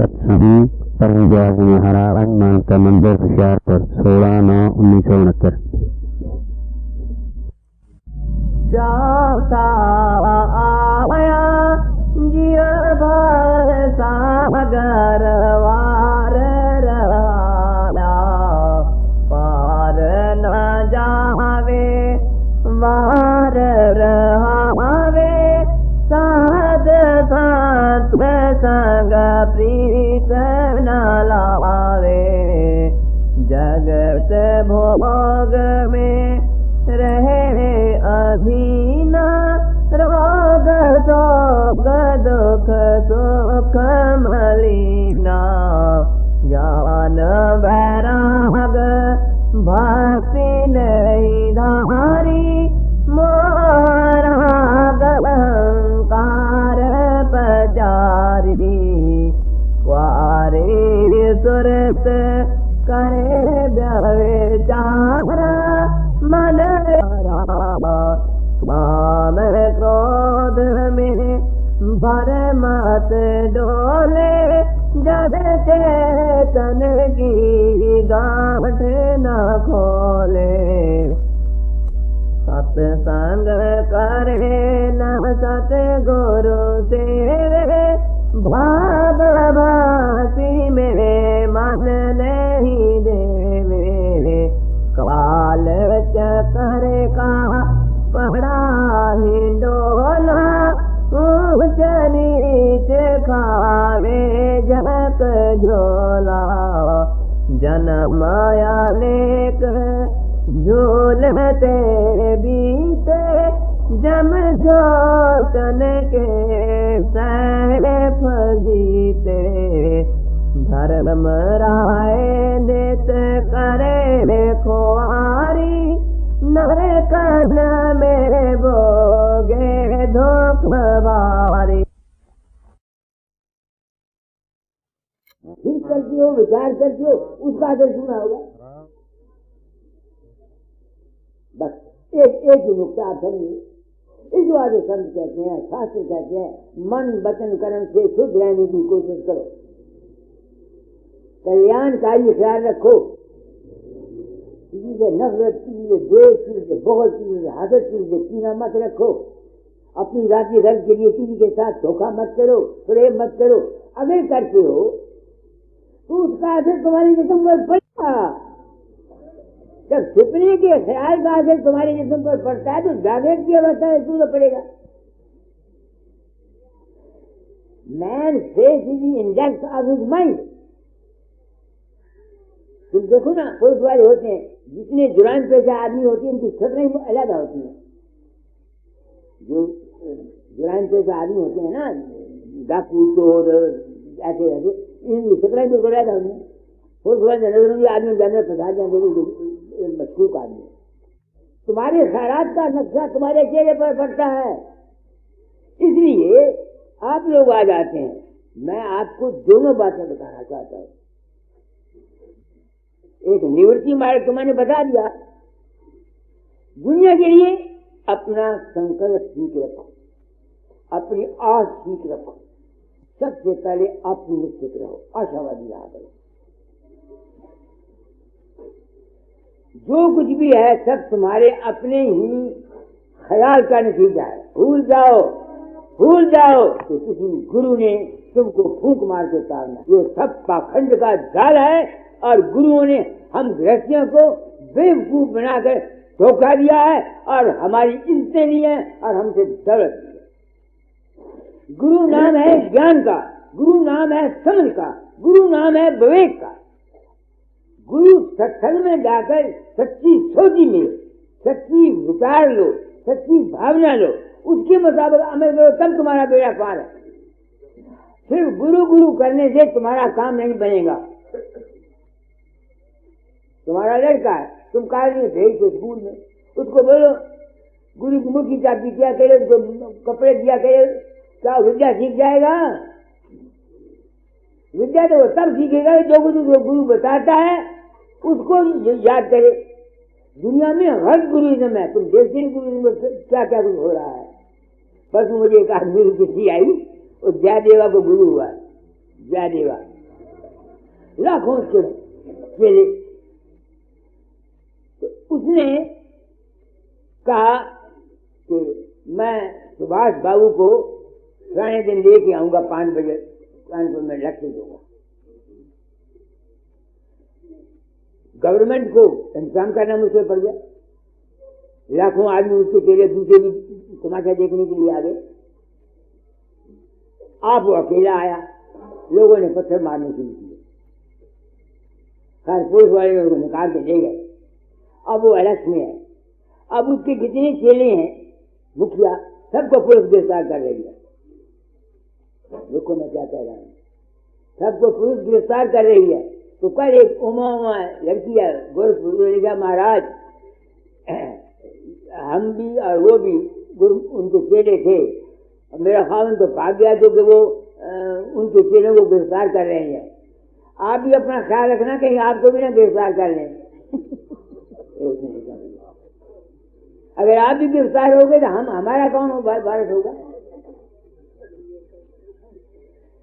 सत्संग परम व्यास महाराज हनुमानता मंदिर होशियारपुर 16/9/1969। सागर वार पार न जावे वार रहावे साध संग प्रीत न लावे जगत भोग में रहे अधीन रोग शोक दुख सुख मलिना ज्ञान वैराग भक्ति नहीं धारी मोराग अहंकार पजारी वारे सुरत करे व्यविचार मन मान क्रोध में भर मत डोले जब चेतन की गांठ न खोले सत्संग करे न सत गुरु सेवे भाव भासी मेरे मन नहीं देवे काल करे का पड़ा हिंडोला ऊंच नीच खावे जगत झोला जन माया लेक झूलते बीते जम जोतन के सहरे फजीते धर्म राय नित करे खुआरी नरक में बोगे धोखबारी। ठीक करती हो, विचार करती हो, उसका आदर सुना होगा। बस एक ही नुकता आप समझिए। इस बात संत कहते हैं, शास्त्र कहते हैं, मन वचन कर्म से शुद्ध रहने की कोशिश करो, कल्याणकारी ख्याल रखो, किसी से नफरत, किसी से द्वेष, किसी से बहुत, किसी से हसद, किसी से कीना मत रखो, अपनी रात्रि घर के लिए किसी के साथ धोखा मत करो, प्रेम मत करो। अगर करते हो तो उसका असर तुम्हारे जिस्म पर पड़ेगा। जब छुपने के ख्याल का असर तुम्हारे जिस्म पर पड़ता है तो जागृत की अवस्था में क्यों न पड़ेगा। Man face is the index of his mind. तुम देखो ना, पुलिस वाले होते हैं, जितने जुरान पेशा आदमी होते हैं उनकी शक्लें अलग होती हैं। जो जुरान पेशा आदमी होते हैं ना, डाकू चोर ऐसे वैसे, इनकी शक्लें भी अलग होती हैं। पुलिस वाले नजरों में आदमी जानवर फंसा जाएंगे, मशकूक आदमी। तुम्हारे खैरात का नक्शा तुम्हारे चेहरे पर पड़ता है, इसलिए आप लोग आ जाते हैं। मैं आपको दोनों बातें बताना चाहता हूँ। एक निवृत्ति मार्ग तो मैंने बता दिया। दुनिया के लिए अपना संकल्प ठीक रखो, अपनी आस ठीक रखो। सबसे पहले ऑप्टिमिस्टिक रहो, आशावादी रहा करो। जो कुछ भी है सब तुम्हारे अपने ही ख्याल का नतीजा है। भूल जाओ तो किसी गुरु ने तुमको फूंक मार के उतारना। ये सब पाखंड का जाल है और गुरुओं ने हम गृहस्थियों को बेवकूफ बनाकर धोखा दिया है और हमारी इज्जतें ली है और हमसे दौलत ली है। गुरु नाम है ज्ञान का, गुरु नाम है समझ का, गुरु नाम है विवेक का। गुरु सत्संग में जाकर सच्ची सोची में सच्ची विचार लो, सच्ची भावना लो, उसके मुताबिक अमल करो, तब तुम्हारा बेड़ा पार है। सिर्फ गुरु गुरु करने से तुम्हारा काम नहीं बनेगा। तुम्हारा लड़का है, तुम कॉलेज में भेज दो, स्कूल में, उसको बोलो गुरु की मुट्ठी चाबी क्या करे, उसको कपड़े दिया करे, क्या विद्या सीख जाएगा? विद्या तो तब सीखेगा जो कुछ गुरु बताता है उसको याद करे। दुनिया में हर गुरुइज्म है, तुम देखते हैं गुरुइज्म में क्या क्या कुछ हो रहा है। परसों मुझे एक आदमी की चिट्ठी आई, और जयदेवा को गुरु हुआ, जयदेवा लाखों के चेले। तो उसने कहा कि मैं सुभाष बाबू को सारे दिन लेके आऊंगा 5 बजे कानपुर में लेक्चर दूंगा। गवर्नमेंट को इंतजाम करना मुझसे पड़ गया। लाखों आदमी उसके चेले दूसरे भी तमाशा देखने के लिए आ गए। आप वो अकेला आया, लोगों ने पत्थर मारने शुरू किए। खैर पुलिस वाले लोग निकाल के ले गए। अब वो अलग में है। अब उसके जितने चेले हैं मुखिया सबको पुलिस गिरफ्तार कर रही है। देखो मैं क्या कह रहा हूँ, सबको पुलिस गिरफ्तार कर रही है। तो कल एक उमा लड़की है गोरखपुर, महाराज हम भी और वो भी उनके चेले थे। मेरा ख्याल तो भाग गया क्योंकि वो उनके चेलों को गिरफ्तार कर रहे हैं। आप भी अपना ख्याल रखना कहीं आपको भी ना गिरफ्तार कर लें। अगर आप भी गिरफ्तार हो गए तो हमारा कौन भारत होगा।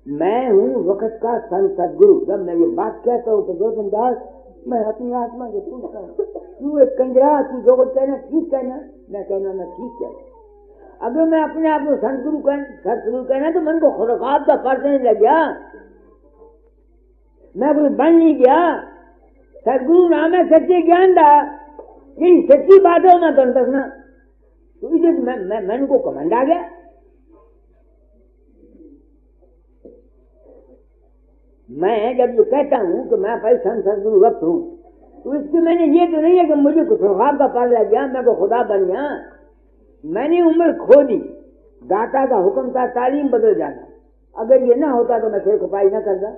मैं हूँ वक्त का संत सदगुरु। जब मैं ये बात कहता हूँ तो गोविंद दास मैं अपनी आत्मा से पूछता हूँ, तू एक कंजरा, तू जो कुछ कहना ठीक कहना। मैं कहना मैं ठीक कहना। अगर मैं अपने आप को सदगुरु कहना तो मन को खुराक का फर्ज नहीं लग गया। मैं कुछ बन नहीं गया। सदगुरु नाम है सच्चे ज्ञान दा, यही सच्ची बात हो ना तो दसना। तो इसे मैं को कमंड आ गया। मैं जब ये कहता हूँ कि मैं भाई संत सदगुरु वक्त हूँ तो इससे मैंने ये तो नहीं है कि मुझे कुछ ख्वाब का पार लग गया, मैं को खुदा बन गया। मैंने उम्र खो दी। दाता का हुक्म था तालीम बदल जाना। अगर ये ना होता तो मैं फिर खपाई ना करता।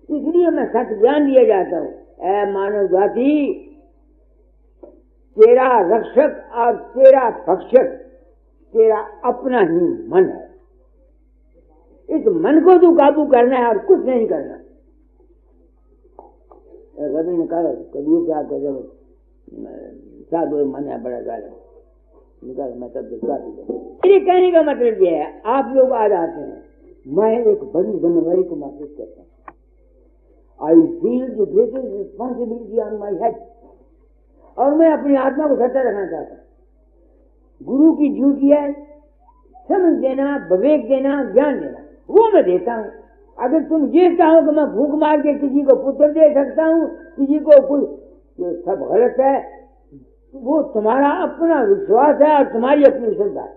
इसलिए मैं सच ज्ञान दिया जाता हूँ। ऐ मानव जाति, तेरा रक्षक और तेरा भक्षक तेरा अपना ही मन है। इस मन को तू काबू करना है और कुछ नहीं करना। कभी निकालो कभी क्या करो साधु मन है बड़ा गाले निकालो। मैं तब देखा मेरे कहने का मतलब ये है, आप लोग आ जाते हैं, मैं एक बड़ी जिम्मेदारी को महसूस करता हूँ। I feel the greatest responsibility on my head. और मैं अपनी आत्मा को सच्चा रखना चाहता हूँ। गुरु की ड्यूटी है समझ देना, विवेक देना, ज्ञान देना। वो मैं देता हूँ। अगर तुम ये चाहो कि मैं भूख मार के किसी को पुत्र दे सकता हूँ, किसी को कुछ, ये सब गलत है। वो तुम्हारा अपना विश्वास है और तुम्हारी अपनी श्रद्धा है।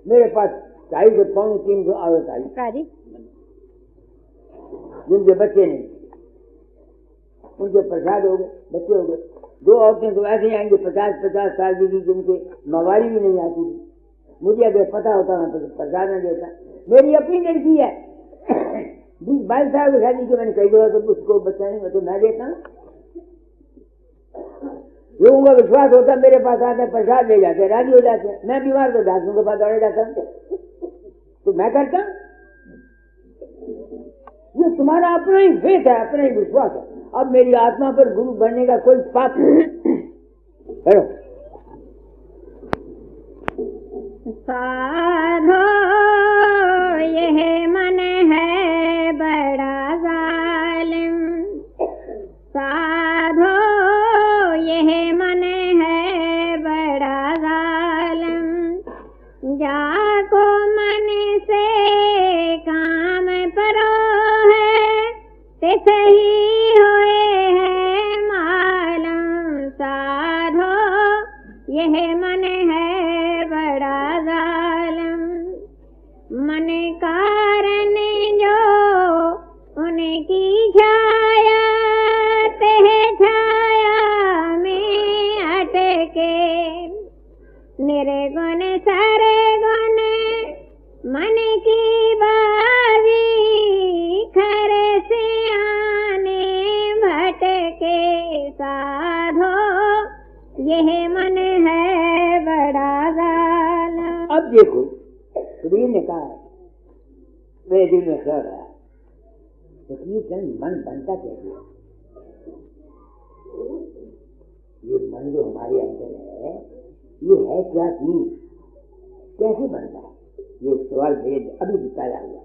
मेरे पास 250-300 औरत आई जिनके बच्चे नहीं, उनके प्रसाद हो गए, बच्चे हो गए। 2 औरतें तो ऐसे आएंगे 50-50 साल की जिनके मवारी भी नहीं आती थी। मुझे अगर पता होता ना तो प्रसाद न देता। मेरी अपनी लड़की है 20-22 साल की शादी की, मैंने कई जगह तो उसको बच्चा नहीं तो मैं देता हूँ। लोगों का विश्वास होता, मेरे पास आते प्रसाद ले जाते, राजी हो जाते। मैं बीमार तो डॉक्टरों के पास दौड़े जाता तो मैं करता। ये तुम्हारा अपना ही फेथ है, अपना ही विश्वास है। अब मेरी आत्मा पर गुरु बनने का कोई पाप नहीं। करो साधो यह मन है बड़ा जालिम। साधो यह मन है बड़ा जालिम। जाको मन से काम परो है ते सही होए है मालूम। साधो यह मन है बड़ा जालिम। मन कारण जो उनकी छाया तह छाया में अटके। निर्गुण सरगुण मन की बाजी खरे से आने भटके। साधो यह मन है बड़ा जालिम। अब देखो कबीर ने कहा मेरे दिल में खैर आया तो मन बनता कैसे? ये मन जो हमारे अंदर है ये है क्या चीज, कैसे बनता है? ये सवाल भेद अभी निकाला हुआ।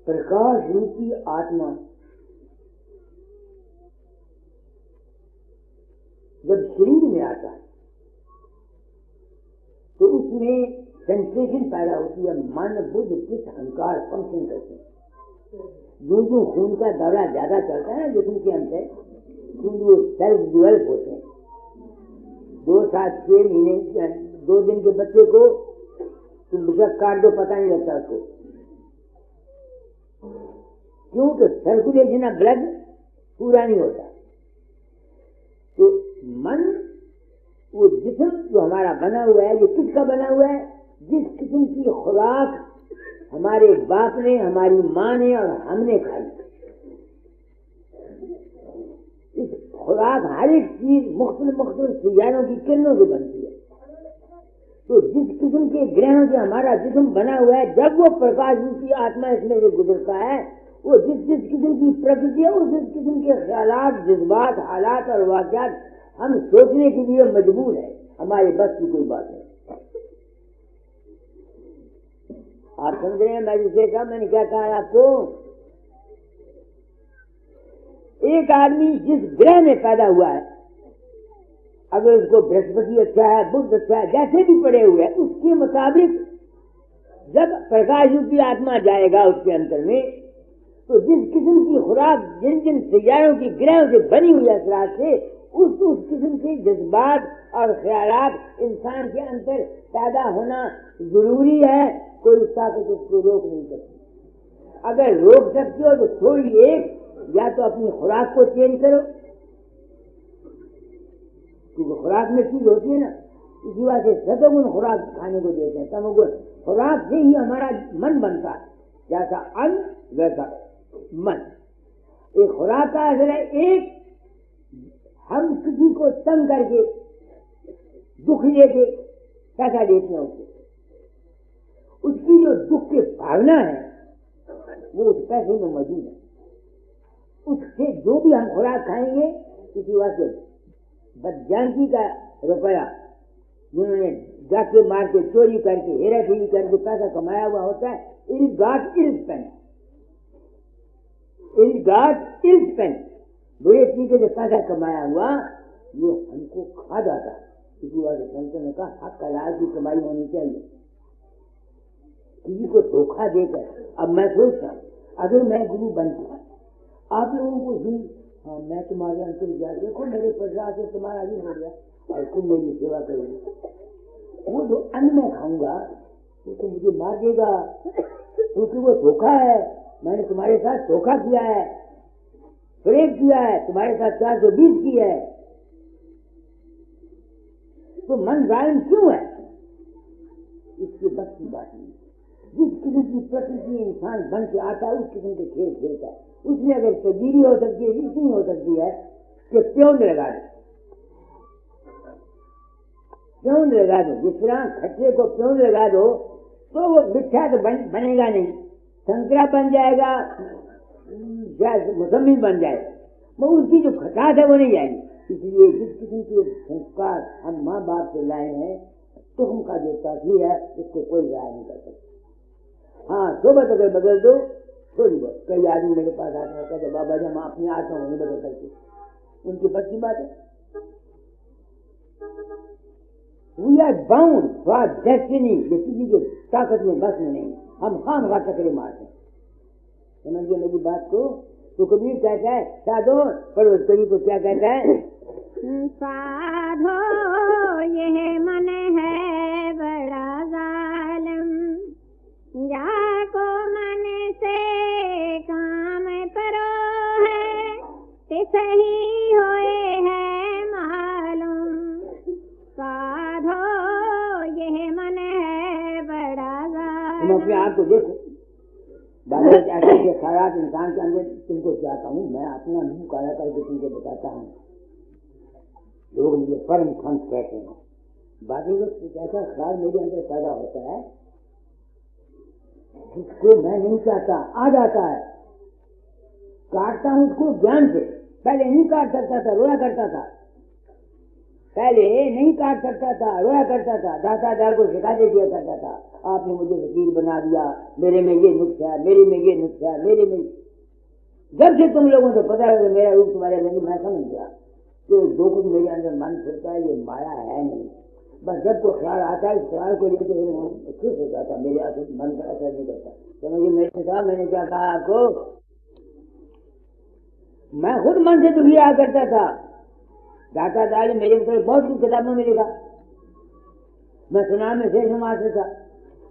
प्रकाश रूपी आत्मा जब शरीर में आता है तो उसमें सेंसेशन पैदा होती है, मन बुद्ध चित्त अहंकार फंक्शन करते हैं। जो जो खून का दौरा ज्यादा चलता है जिसम के अंदर, क्योंकि वो सेल्फ डिवेल्प होते हैं। 2 7 6 महीने 2 दिन के बच्चे को तुम बुशक काट दो, पता नहीं लगता उसको, क्योंकि सर्कुलेशन ऑफ ब्लड पूरा नहीं होता। तो मन वो जिस्म जो हमारा बना हुआ है, ये किसका बना हुआ है? जिस किस्म की खुराक हमारे बाप ने, हमारी माँ ने और हमने खाई, इस खुराक हर एक चीज मुख्तलिफ सियारों की किरणों से बनती है। तो जिस किस्म के ग्रहों से हमारा जिस्म बना हुआ है, जब वो प्रकाश रूपी आत्मा इसमें से गुजरता है, वो जिस किस्म की प्रकृति है, उस किस्म के ख्यालात, जज्बात, हालात और वाक़यात हम सोचने के लिए मजबूर है। हमारे बस की कोई बात नहीं। आप समझ रहे हैं मैं जिसे कहा, मैंने क्या कहा आपको? एक आदमी जिस ग्रह में पैदा हुआ है, अगर उसको बृहस्पति अच्छा है, बुध अच्छा है, जैसे भी पड़े हुए हैं, उसके मुताबिक जब प्रकाश रूपी आत्मा जाएगा उसके अंदर में, तो जिस किस्म की खुराक जिन जिन सियारों की ग्रहों से बनी हुई असरात से उस किस्म के जज्बात और ख्यालात इंसान के अंदर पैदा होना जरूरी है। कोई ताकत उसको रोक नहीं सकती। अगर रोक सकती हो तो थोड़ी एक, या तो अपनी खुराक को चेंज करो, क्योंकि खुराक में चीज होती है ना, इसी वजह से सतोगुण खुराक खाने को देते हैं, तमोगुण खुराक से ही हमारा मन बनता है। जैसा अन्न वैसा मन। एक खुराक का असर है। एक, हम किसी को तंग करके दुख लेके पैसा देते हैं उसकी जो दुख की भावना है वो उस पैसे में मौजूद है। उससे जो भी हम खुराक खाएंगे, इसी वजह से बदजानती का रुपया जिन्होंने जाके मार के चोरी करके हेरा फेरी करके पैसा कमाया हुआ होता है, इल गॉट इल स्पेंट, बुरे तरीके से पैसा कमाया हुआ ये हमको खा जाता है। इसी वजह से संतों ने कहा हक हलाल की कमाई होनी चाहिए। किसी को धोखा देकर, अब मैं सोचता हूँ अगर मैं गुरु बनता, आप लोगों को भी, हाँ मैं तुम्हारे अंतर जा, देखो मेरे प्रसाद से तुम्हारा भी हो गया और तुम मेरी सेवा करोगे, वो जो अन्न मैं खाऊंगा वो तो मुझे मार देगा, क्योंकि वो धोखा है। मैंने तुम्हारे साथ धोखा किया है, प्रेम किया है, तुम्हारे साथ 420 की है, तो मन जालिम क्यों है? इसकी बस की बात नहीं। जिस किस्म की प्रकृति इंसान बन के आता है उस किस्म के खेल खेलता है। उसमें अगर तब्दीली हो सकती है, इतनी हो सकती है कि प्योंद लगा दो, जिस तरह खट्टे को प्योंद लगा दो तो वो मिठा तो बनेगा नहीं, संतरा बन जाएगा, मौसमी बन जाएगा, वो उसकी जो खटास है वो नहीं जाएगी। इसलिए जिस किस्म के संस्कार हम माँ बाप से लाए हैं, तुम का जो तासीर है उसको कोई राय नहीं कर सकता। हाँ, सोबत अगर बदल दो थोड़ी बहुत, कई आदमी मेरे पास आते हैं कहते बाबा जी हम अपनी आत्मा नहीं बदल सकते, उनकी बच्ची बात है। We are bound for destiny, ये किसी की ताकत में बस में नहीं, हम खाम खा चक्रे मारते हैं। समझिए मेरी बात को। तो कबीर कहता है साधो, पर उस कबीर को क्या कहता है? साधो यह मन है बड़ा जालिम, जाको मन से काम करो है, ते सही होए है मालूम। साधो यह मन है बड़ा जालिम। तुम अपने आप को देखो, बाबा ऐसे खराब इंसान के अंदर तुमको चाहता हूँ, मैं अपना मुंह काला करके तुमको बताता हूँ। लोग मुझे परम खंत कहते हैं, बाकी लोग कैसा ख्याल मेरे अंदर पैदा होता है जिसको मैं नहीं चाहता आ जाता है, काटता हूँ उसको ज्ञान से। पहले नहीं काट सकता था, रोया करता था, पहले नहीं काट सकता था, रोया करता था, दाता दार को शिकायत दिया करता था, आपने मुझे वकील बना दिया, मेरे में ये नुक्स है, मेरे में ये नुक्स है, मेरे में। जब से तुम लोगों को पता है मेरा रूप तुम्हारे अंदर, मैं समझ गया कि जो कुछ मेरे अंदर मन फिरता है ये माया है नहीं। बस जब को ख्याल आता है इस ख्याल को लेकर खुश हो जाता, मेरे मन पर असर नहीं करता। समझिए मेरे साथ मैंने क्या कहा आपको, मैं खुद मन से दुखी आया करता था। दाता दादी मेरे ऊपर बहुत कुछ किताबों में लिखा, मैं सुना में शेष मात्र था,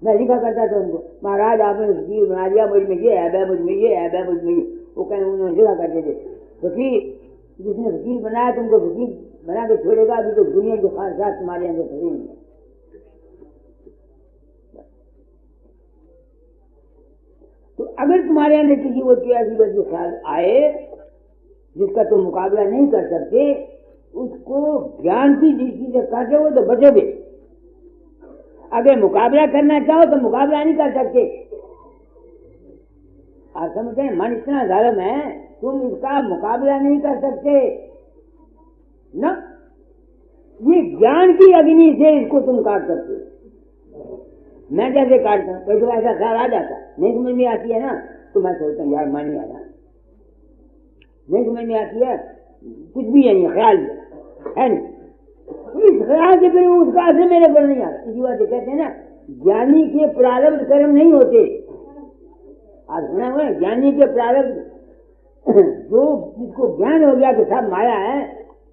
मैं लिखा करता था उनको, महाराज आपने वकील बना दिया, मुझ में ये ऐब है, मुझ में ये ऐब है, मुझ में ये। वो कहने उन्होंने लिखा करते थे, वकील जिसने वकील बनाया तुमको वकील बना के छोड़ेगा, अभी तो दुनिया के ख्वाहिशात तुम्हारे अंदर फंसी नहीं है। तो अगर तुम्हारे अंदर किसी को ऐसी वैसी ख्याल आए जिसका तुम मुकाबला नहीं कर सकते, उसको ज्ञान की दृष्टि से काटोगे तो बचोगे। अगर मुकाबला करना चाहो तो मुकाबला नहीं कर सकते। आप समझते हैं, मन इतना जालिम है, तुम इसका मुकाबला नहीं कर सकते ना। ये ज्ञान की अग्नि से इसको तुम काट सकते हो। मैं जैसे काटता हूँ, कोई तो ऐसा ख्याल आ जाता, नहीं समझ में आती है ना, तो मैं सोचता हूँ यार मन नहीं आया, नहीं समझ में आती है, कुछ भी नहीं है, ख्याल है नहीं, इस ख्याल से फिर उसका असर मेरे पर नहीं आता। इसी बात कहते हैं ना, ज्ञानी के प्रारब्ध कर्म नहीं होते। आज सुना हुआ है, ज्ञानी के प्रारब्ध, जो जिसको ज्ञान हो गया कि सब माया है,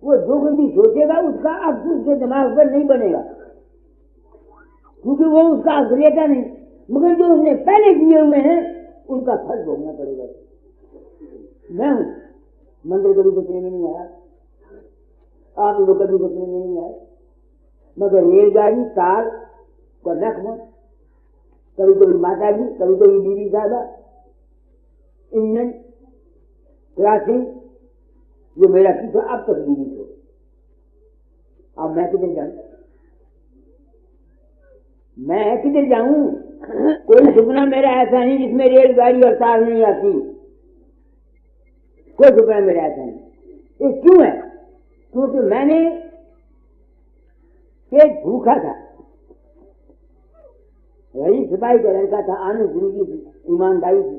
वो जो कुछ भी सोचेगा उसका अब उसके दिमाग पर नहीं बनेगा, क्योंकि वो उसका अग्रेता नहीं। मगर जो उसने पहले किए हुए हैं उनका फल भोगना पड़ेगा। मैं हूं, मंदिर कभी देखने में नहीं आया, आप लोग कभी देखने में नहीं आए, मगर रेलगाड़ी कार का नखम, कभी कभी माता जी, कभी कभी बीवी साहबा, इंजन क्रॉसिंग, जो मेरा पीछा अब तक जीवित हो। अब मैं किधर जाऊं, मैं किधर जाऊं? कोई सुपना मेरा ऐसा नहीं जिसमें रेलगाड़ी और तार नहीं आती, कोई सुपना मेरा ऐसा नहीं। ये क्यों है? क्योंकि मैंने पेट भूखा था, गरीब सिपाही का लड़का था, आनंद जिंदगी थी, ईमानदारी थी,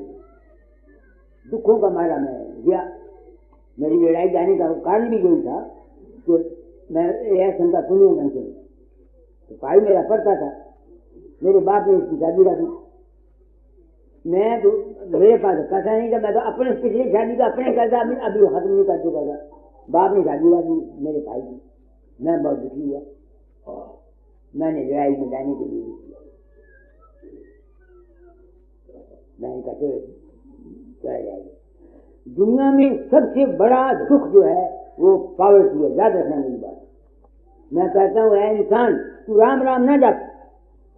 दुखों का मारा मैं गया। मेरी लड़ाई जाने का कारण भी यही था कि मैं रिएक्शन का सुनिए ढंग से, सिपाही मेरा पढ़ता था, मेरे बाप ने उसकी शादी रखी, मैं तो मेरे पास पैसा नहीं था, मैं तो अपने पिछली शादी का अपने कर्जा अभी खत्म नहीं कर चुका था, बाप ने शादी रखी मेरे भाई की, मैं बहुत दुखी हुआ, मैंने लड़ाई में जाने के लिए किया। मैंने कहा चला जाएगा। दुनिया में सबसे बड़ा दुख जो है वो पॉवर्टी है, याद रखना मेरी बात। मैं कहता हूँ ऐ इंसान, तू राम राम ना जा,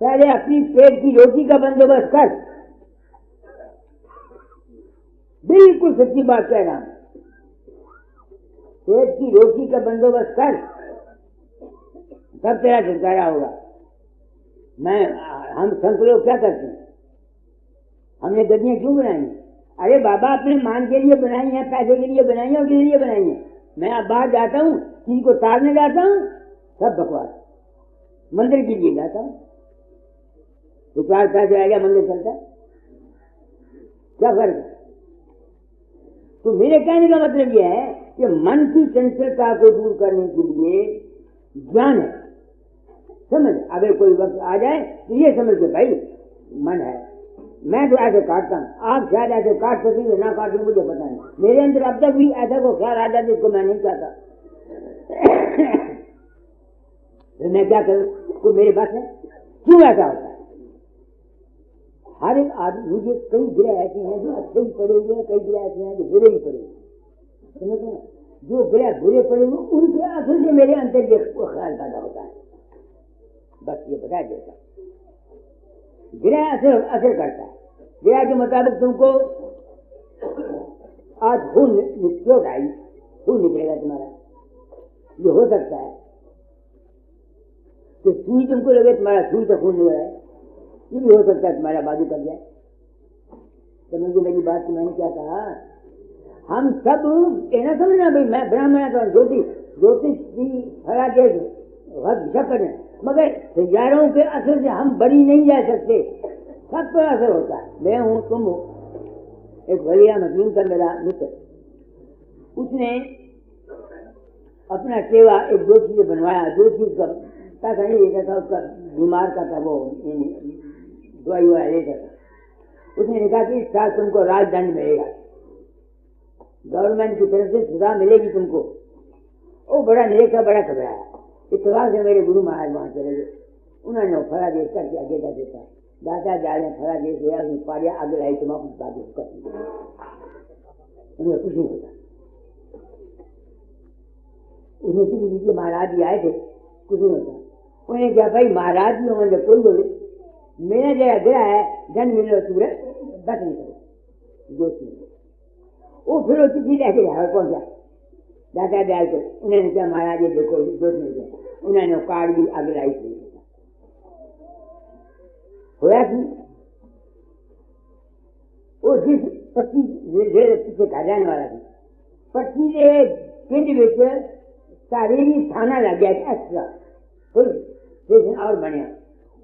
पहले अपनी पेट की रोटी का बंदोबस्त कर। बिल्कुल सच्ची बात कह रहा हूं, पेट की रोटी का बंदोबस्त कर, तब तेरा छुटकारा होगा। हम संत लोग क्या करते हैं, हमने गड्डियां क्यों बनाई? अरे बाबा अपने मान के लिए बनाई है, पैसे के लिए बनाई है, और किस लिए बनाई है? मैं अब बाहर जाता हूँ, किसी को तारने जाता हूँ, सब बकवास। मंदिर के लिए जाता हूँ, तो 4 पैसे आ गया, मंदिर चलता, क्या फर्क है? तो मेरे कहने का मतलब यह है कि मन की चंचलता को दूर करने के लिए ज्ञान है। समझ, अगर कोई वक्त आ जाए तो ये समझ के भाई मन है, मैं तो ऐसे काटता हूँ, आप शायद ऐसे काट सकेंगे ना काटेंगे मुझे पता नहीं, मेरे अंदर अब तक भी ऐसा को ख्याल आ जाता जिसको मैं नहीं चाहता। तो मैं क्या करूँ, तो मेरे पास है, क्यों ऐसा होता है? हर एक आदमी, मुझे कई ग्रह ऐसे हैं जो अच्छे ही पड़े हुए हैं, कई ग्रह ऐसे हैं जो बुरे ही पड़े हुए हैं। समझते हैं, जो ग्रह बुरे पड़े हुए उनके असर से मेरे अंदर ख्याल पैदा होता है। बस ये बता देता, ग्रह असर करता है। ग्रह के मुताबिक तुमको आज खून चोट आई, खून निकलेगा तुम्हारा, ये हो सकता है कि सुई तुमको लगे, तुम्हारा सुई से खून निकल आए, ये भी हो सकता है तुम्हारा बाजू कट जाए। समझिए मेरी बात को, मैंने क्या कहा, हम सब कहना समझना भाई मैं ब्राह्मण तो ज्योतिष की फला के कर, मगर सैयारों के असर से हम बरी नहीं जा सकते, सब पर असर होता है। मैं हूँ, तुम हो। एक वलिया मकीन का मेरा मित्र, उसने अपना सेवा एक ज्योतिष से बनवाया। ज्योतिष का पैसा नहीं लेता था, उसका बीमार का था, वो दवाई ववाई लेता था। उसने कहा कि इस साल तुमको राजदंड मिलेगा, गवर्नमेंट की तरफ से सजा मिलेगी तुमको। वो बड़ा नेक था, बड़ा घबराया। इतवार से मेरे गुरु महाराज वहां चले गए, उन्होंने फला देश करके आगे का देता दादा जाए फला देश लिया, पारिया आगे लाई तुम उन्हें कुछ नहीं होता। उन्हें किसी के महाराज जी आए थे, कुछ नहीं होता। उन्हें क्या भाई महाराज जी होंगे कोई बोले मेरा जगह गया है जन्म मिले सूरज बस नहीं करो दोस्त। वो फिर वो चिट्ठी लेके जाए पहुंचा दादा दयाल को। उन्होंने क्या महाराज जी देखो दोस्त नहीं गया, उन्होंने कार्ड भी आगे लाई थी। होया कि वो जिस पट्टी पीछे खा जाने वाला थी, पट्टी के पिंड में सारी थाना लग गया एक्स्ट्रा पुलिस स्टेशन और बने।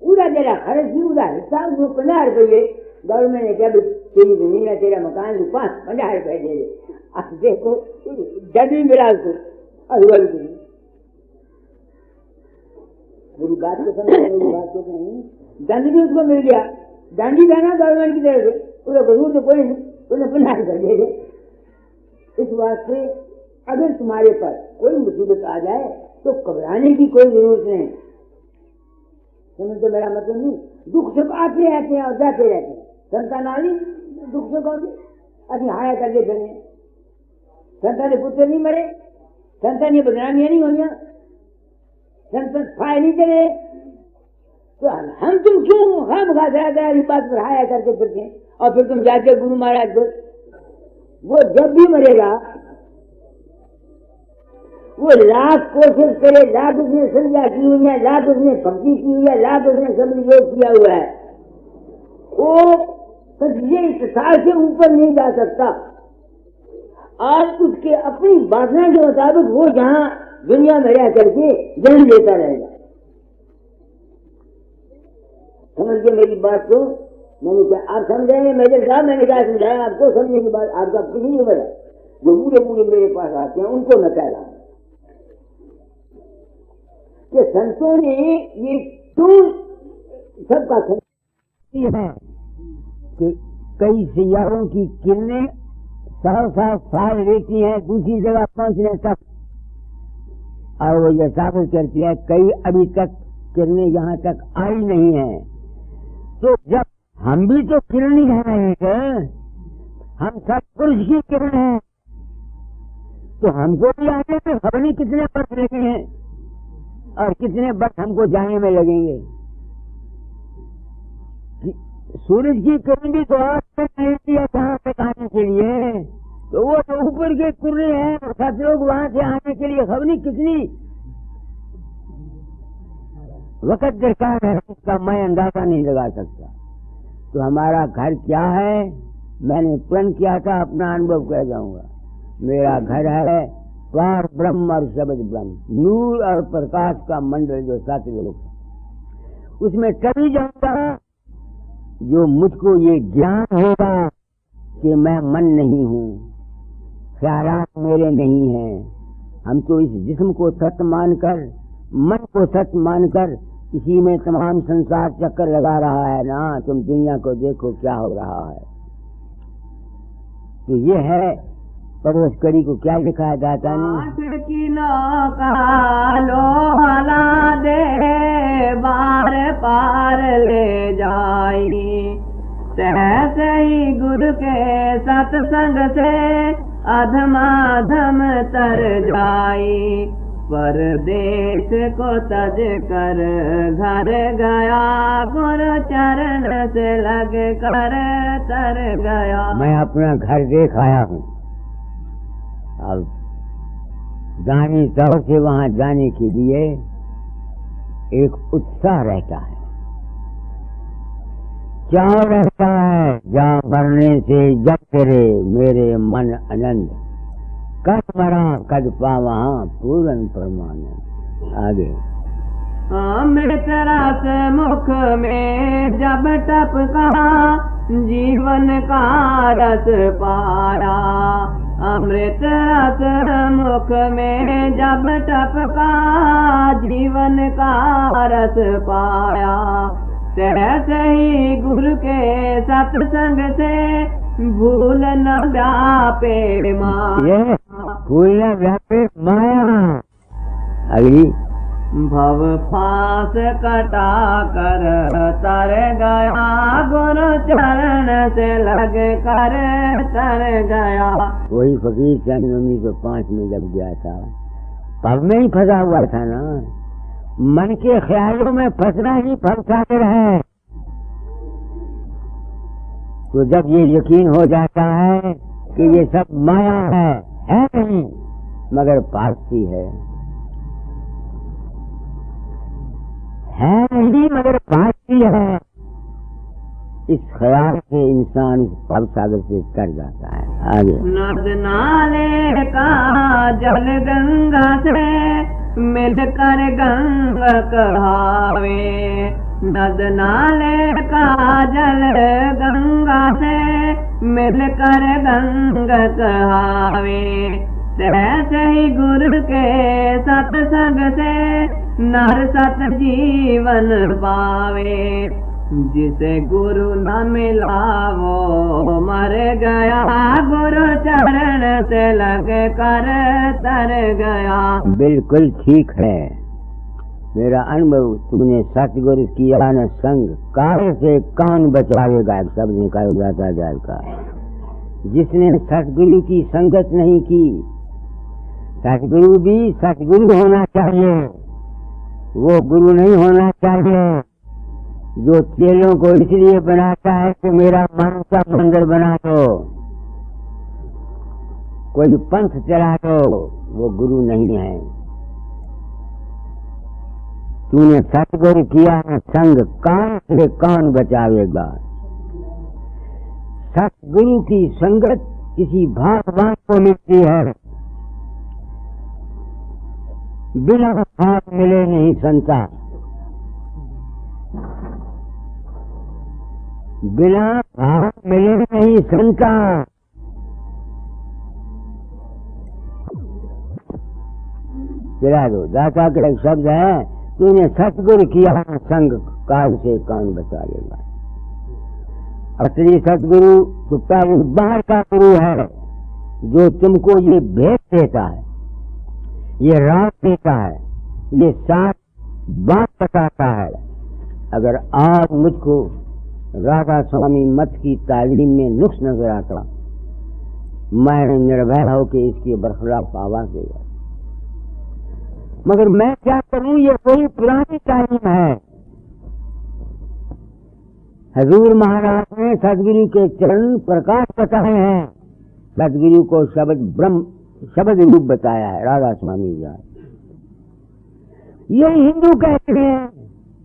उदा जरा खर्च भी उदा हिसाब में 50 रुपये गवर्नमेंट ने क्या तेरी जमीन है तेरा मकान 50 रुपये दे दे। अब देखो जज भी मिला उसको अरवल को। मेरी बात को समझ, मेरी बात को नहीं, दंड भी उसको मिल गया। दंड ही देना गवर्नमेंट की तरफ से, उसका कसूर तो कोई नहीं, उन्हें 50 रुपये दे दे। इस वास्ते अगर तुम्हारे पास कोई मुसीबत आ जाए तो घबराने की कोई जरूरत नहीं। समझ तो मेरा मतलब नहीं, दुख सुख आते रहते हैं और जाते रहते हैं। संतान आली दुख सुख होगी अभी हाया करके फिर संतान पुत्र नहीं मरे, संतान बदनामियां नहीं होंगी, संतान फाय नहीं चले, तो हम तुम क्यों हम खास बात पर हाया करके फिरते हैं। और फिर तुम जाके गुरु महाराज को, वो जब भी मरेगा वो लाख कोशिश करे, लाख उसने संध्या की हुई है, लाख उसने भक्ति की हुई है, लाख उसने सब योग किया हुआ है, वो ये इत्साह से ऊपर नहीं जा सकता। और उसके अपनी वासना के मुताबिक वो जहां दुनिया में रह करके जन्म लेता रहेगा। समझ के मेरी बात को? मैंने क्या आप समझेंगे मेजर साहब? मैंने क्या समझाया आपको? समझने की बात आपका कुछ नहीं होगा। जो पूरे पूरे मेरे पास आते हैं उनको मैं कह रहा हूं कि संतों ने ये क्यों सबका है कि कई सैयारों की किरणें सहसा साल रहती हैं दूसरी जगह पहुंचने तक, और वो ये साबित करती है कई अभी तक किरणें यहाँ तक आई नहीं है। तो जब हम भी तो किरण ही रहे हैं, हम सत्पुरुष की किरण है, तो हमको भी आने में खबर नहीं कितने वर्ष लगे हैं और कितने वर्ष हमको जाने में लगेंगे। सूरज की किरण भी तो रहती है कहाँ तक आने के लिए, तो वो तो ऊपर के कुर्रे हैं, सब लोग वहां से आने के लिए खबर नहीं कितनी वक्त दरकार है, उसका मैं अंदाजा नहीं लगा सकता। तो हमारा घर क्या है? मैंने प्रण किया था, अपना अनुभव कह जाऊंगा। मेरा घर है पार ब्रह्म और शब्द ब्रह्म, नूर और प्रकाश का मंडल जो 7 लोग, उसमें तभी जाऊंगा जो मुझको ये ज्ञान होगा कि मैं मन नहीं हूँ, ख्यालात मेरे नहीं हैं। हम तो इस जिस्म को सत्य मानकर, मन को सत्य मानकर इसी में तमाम संसार चक्कर लगा रहा है ना। तुम दुनिया को देखो क्या हो रहा है। तो ये है परवश कड़ी को क्या लिखा है दाता ने? दे बार पार ले जाई, सहसे ही गुरु के सत्संग से अधमाधम तर जाई। परदेश को तज कर घर गया, गुरु चरण से लग कर तर गया। मैं अपना घर देख आया हूँ, अब दानी तौर से वहां जाने के लिए एक उत्साह रहता है। चाव रहता है जहाँ मरने से जब तेरे मेरे मन आनंद, कद मरा कद पावा पूरन परमानंद। आगे अमृत रस मुख में जब टपका जीवन का रस पाया, अमृत रस मुख में जब टपका जीवन का रस पाया, सहसे ही गुरु के सत्संग से भूल न व्यापे माया। भूल न व्यापे माया। अगली भव फास कटा कर तर गया, गुरु चरण से लग कर तर गया। वही फकीर चंद 1905 में जब गया था, भव में ही फंसा हुआ था ना, मन के ख्यालों में फंसना ही फंसाकर है। तो जब ये यकीन हो जाता है कि ये सब माया है नहीं मगर पारसी है नहीं मगर पारसी है, इस ख्याल से इंसान इस भव सागर से कर जाता है। आगे नद नाले का जल गंगा से मिलकर गंगा कहावे, नद नाले का जल गंगा से मिलकर गंगा कहावे, सहसे ही गुरु के सत्संग से नर सत जीवन पावे, जिसे गुरु न मिला वो मर गया, गुरु चरण से लग कर तर गया। बिल्कुल ठीक है, मेरा अनुभव तुमने सतगुरु किया न संग, काल से कौन बचावेगा, सब निकाल जाता जाएगा। जिसने सतगुरु की संगत नहीं की, सतगुरु भी सतगुरु होना चाहिए, वो गुरु नहीं होना चाहिए जो चेलों को इसलिए बनाता है कि मेरा मन का मंदिर बना दो, कोई पंथ चला दो, वो गुरु नहीं है। तूने सतगुरु किया न संग, कौन से कौन बचावेगा। सतगुरु की संगत किसी भागवान को मिलती है, बिना भाग मिले नहीं संता, बिना भाग मिले नहीं संता। चला दो, दाता का एक शब्द है, तूने सतगुरु किया संग, काल से कौन बचा लेगा। असली सतगुरु तो पहले बाहर का गुरु है, जो तुमको ये भेद देता है, ये राह देता है, ये साथ बात बताता है। अगर आज मुझको राधा स्वामी मत की तालीम में नुक्स नजर आता, मैं निर्भय होकर इसकी बरखलाफ आवाज देगा, मगर मैं क्या करूं, ये कोई पुरानी तालीम है। हजूर महाराज ने सदगुरु के चरण प्रकाश बताए हैं, सदगुरु को शब्द रूप बताया है राधा स्वामी जी। ये हिंदू कहते हैं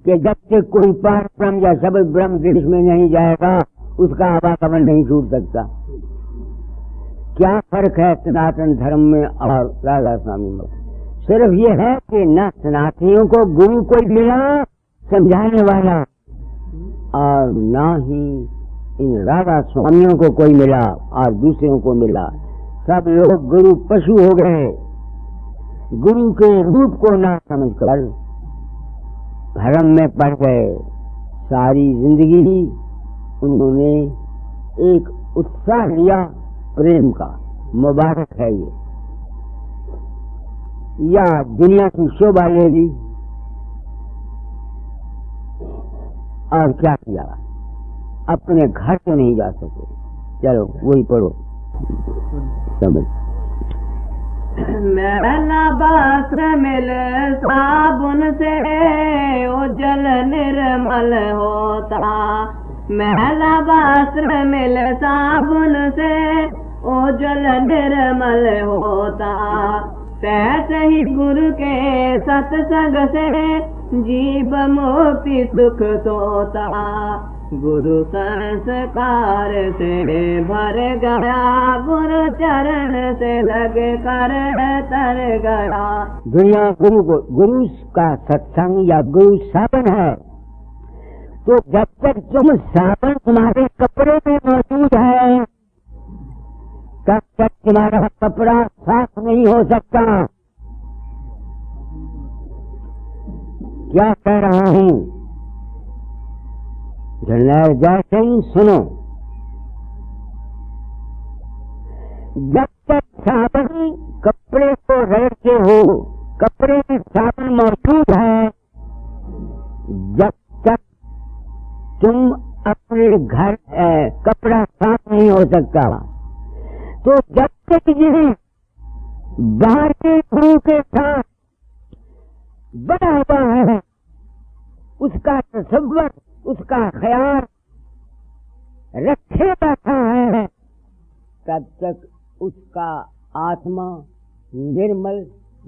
कि जब तक कोई पार ब्रह्म या शब्द ब्रह्म देश में नहीं जाएगा, उसका आवागमन नहीं छूट सकता। क्या फर्क है सनातन धर्म में और राधा स्वामी में? सिर्फ ये है कि न सनातनियों को गुरु कोई मिला समझाने वाला, और न ही इन राधा स्वामियों को कोई मिला और दूसरों को मिला। सब लोग गुरु पशु हो गए, गुरु के रूप को ना समझकर भ्रम में पड़ गए। सारी जिंदगी ही उन्होंने एक उत्साह लिया प्रेम का, मुबारक है ये, या दुनिया की शोभा ले ली और क्या किया, अपने घर तो नहीं जा सके। चलो वही पढ़ो समझ। मैला वस्त्र मिल साबुन से उजल निर्मल होता, मैला वस्त्र मिल साबुन से उजल निर्मल होता, तैसे ही गुरु के सत्संग से जीव मुक्ति सुख सोता। गुरु संस्कार से भर गया, गुरु चरण से लग कर तर गया। दुनिया गुरु का सत्संग या गुरु साबन है, तो जब तक तुम साबन तुम्हारे कपड़े में मौजूद है तब तक तुम्हारा कपड़ा साफ नहीं हो सकता। क्या कह रहा हूँ? जनरल जय सिंह सुनो, जब तक साबन कपड़े को रगड़ते हो, कपड़े में साबन मौजूद है, जब तक तुम अपने घर कपड़ा साफ नहीं हो सकता। तो जब तक ये बाहर के गुरु के साथ बना हुआ है, उसका तसव्वुर, उसका ख्याल रखे बैठा है, तब तक उसका आत्मा निर्मल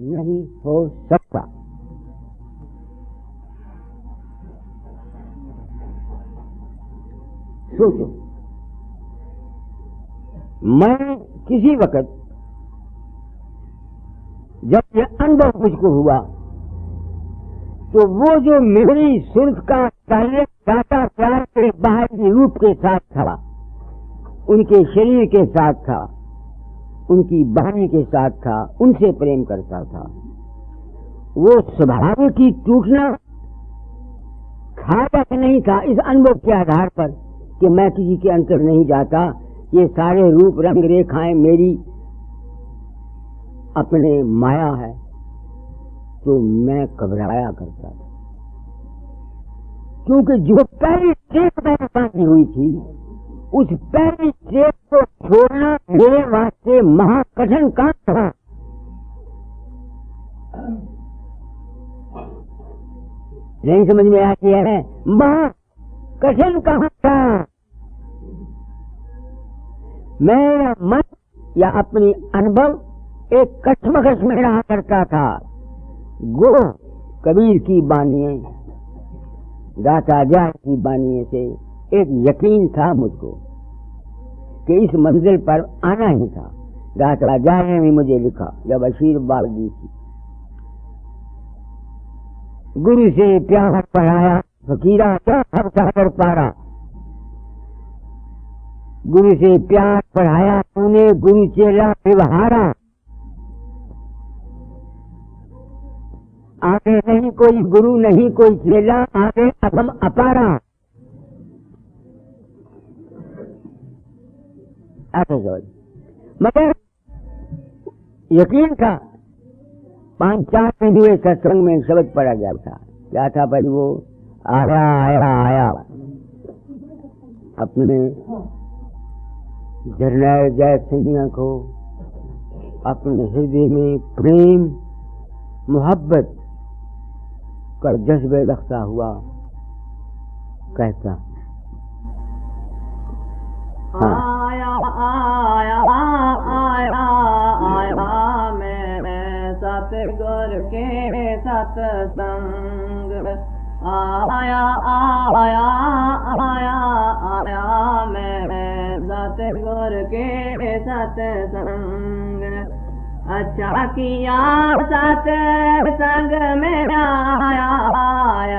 नहीं हो सकता। सोचो, मैं किसी वक्त जब ये अनुभव मुझको हुआ तो वो जो मेरी सुर्ख का पहले टाटा प्यार के बाहरी रूप के साथ था, उनके शरीर के साथ था, उनकी बहन के साथ था, उनसे प्रेम करता था, वो स्वभाव की टूटना घातक नहीं था। इस अनुभव के आधार पर कि मैं किसी के अंतर नहीं जाता, ये सारे रूप रंग रेखाएं मेरी अपने माया है, तो मैं घबराया करता था, क्योंकि जो पहली टेप मैंने बांधी हुई थी, उस पहली टेप को छोड़ना मेरे वास्ते महाकठिन काम था। नहीं समझ में आती है? महाकठिन काम था। मेरा मन या अपनी अनुभव एक कश्मकश में रहा करता था। गो कबीर की बानियों, दाता जाय की बानियों से एक यकीन था मुझको कि इस मंजिल पर आना ही था। दाता जाय ने भी मुझे लिखा जब आशीर्वाद दी थी। गुरु से प्यार पढ़ाया फकीरा क्या खर्चा कर पारा। गुरु से प्यार पढ़ाया तूने, गुरु चेला व्यवहारा। आगे नहीं कोई गुरु, नहीं कोई चेला, आगे अधम अपारा। मगर यकीन था। 5-4 दिन हुए सत्संग में शब्द पड़ा गया था। क्या था भाई? वो आया अपने जनरल जय सिंह को अपने हृदय में प्रेम मोहब्बत का जज्बे रखता हुआ कहता, आया आया आया आया मेरे सतगुर के सत्संग। आया आया आया आया मेरे सतगुर के सत्संग। अच्छा किया सत्संग में आया,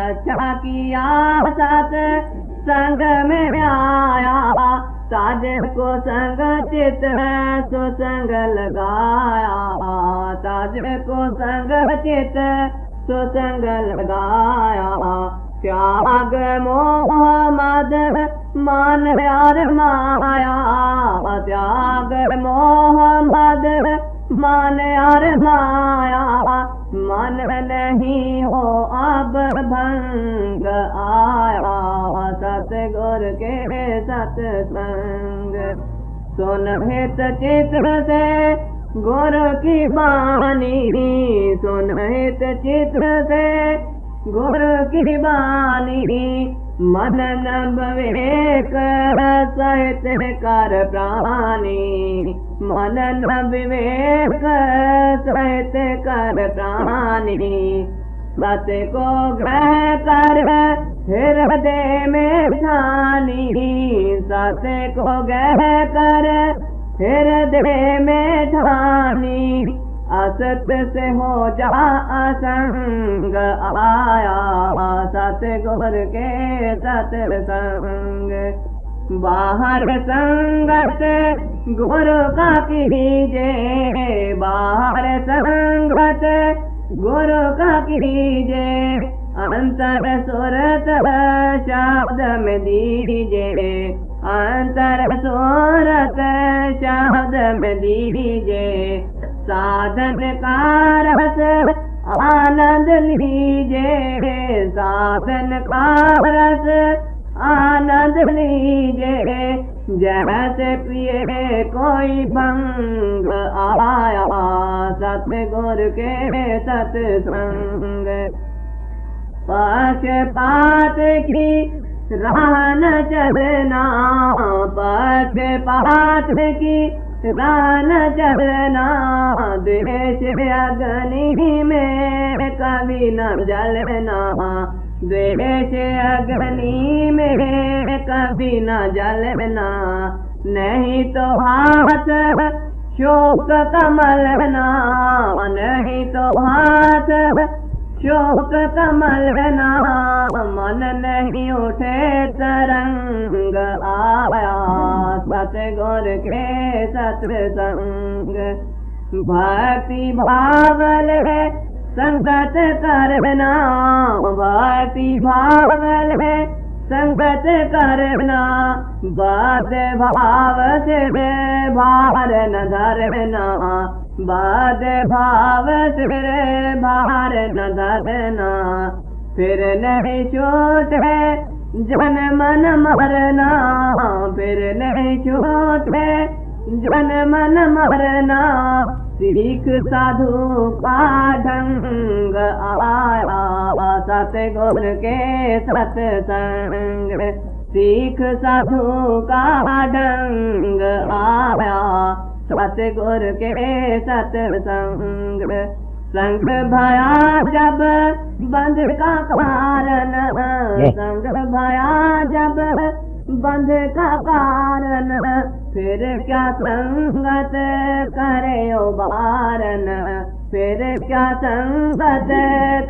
अच्छा किया सत्संग में आया। साज को संग चित सुसंग लगाया, साज को संग चित सुसंग लगाया। त्याग मोह मद मान प्यार माया, त्याग मोह मद मान यार माया। मन नहीं हो अब भंग आया, सतगुर के सत्संग। सुन हित चित्र से गुरु की बानी, सुन हित चित्र से गुरु की बानी। मन नभ विवेक सहित कर प्राणी, मन नभ विवेक सहित कर प्राणी। सत को ग्रह कर हृदय में ठान, साथे को गह कर हृदय में ठानी, असत से हो जा असंग आया, सतगुर के सत्संग। बाहर संगत गुरु का कीजे, बाहर संगत गुरु का कीजे, अंतर सुरत शब्द में दीजे, अंतर सुरत शब्द में दीजे, साधन का रस आनंद लीजे, साधन का रस आनंद लीजे, जैसे पिए कोई भंग आया, सतगुर के सत्संग। पक्षपात की राह न चलना, पक्षपात की राह न चलना, द्वेष अग्नि में कभी न जलना, द्वेष अग्नि में कभी न जलना, नहीं तो हाथ शोक कमलना, नहीं तो हाथ शोक कमलना, मन नहीं उठे तरंग आया, सतगुर के सत्संग। भक्ति भावल है संगत करना, भक्ति भावल है संगत करना, बात भाव से भार न धरना, बात भाव से भार न धरना, फिर नहीं छूट है जन मन मरना, फिर नहीं छूट है जन मन मरना, सीख साधु का ढंग आया, सतगुर के सत्संग। सीख साधु का ढंग आया, सतगुर के सत्संग। संग भया जब बंध का कारण, संग भया जब बंध का कारण, फिर क्या संगत करे वारन, फिर क्या संगत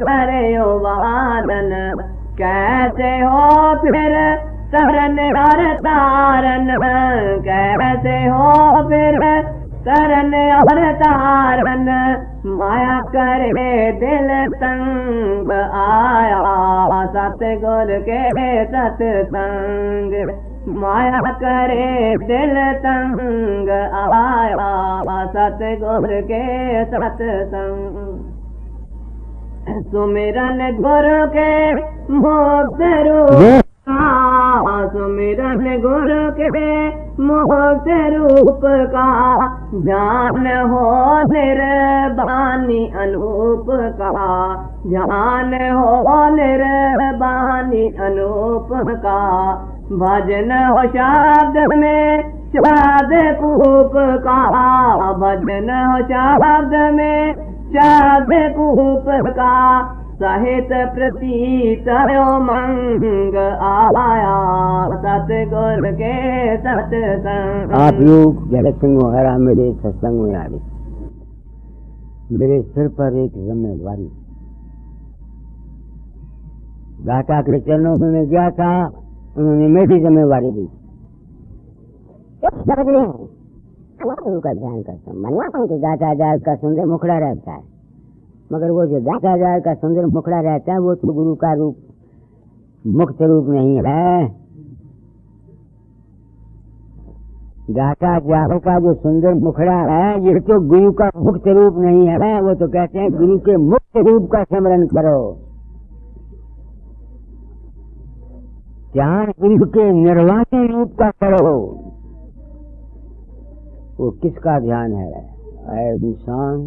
करे वारन, कैसे हो फिर तरन और तारन, कैसे हो फिर तरन और तारन, माया करे दिल संग आया, सतगुर के सत्संग। माया करे दिल तंग आया, सतगुर के सत्संग। सुमिरन गुरु के मुक्त रूप, सुमिरन गुरु के मुक्त रूप का, ध्यान हो निर्वाणी अनूप का, ध्यान हो निर्वाणी अनूप का, भजन हो शब्द में शब्द कूप का, भजन हो शब्द में शब्द कूप का, सहित प्रतीत मंग आया, सतगुर के सत्संग। आप लोग जगत सिंह वगैरह मेरे सत्संग में आ गए, मेरे सिर पर एक जिम्मेवारी, दाता के चरणों में मैं गया था, उन्होंने मेरी जिम्मेवारी दी। का ध्यान करता हूँ, मनवाता हूँ कि दाता जाए का सुंदर मुखड़ा रहता है, मगर वो जो दाता जाए का सुंदर मुखड़ा रहता है वो तो गुरु का रूप मुक्त रूप नहीं है। दाता जाए का जो सुंदर मुखड़ा है ये तो गुरु का मुक्त रूप नहीं है, वो तो कहते हैं गुरु के मुक्त रूप का स्मरण करो। ध्यान गुरु के निर्वाणी रूप का करो। वो किसका ध्यान है? ऐ इंसान,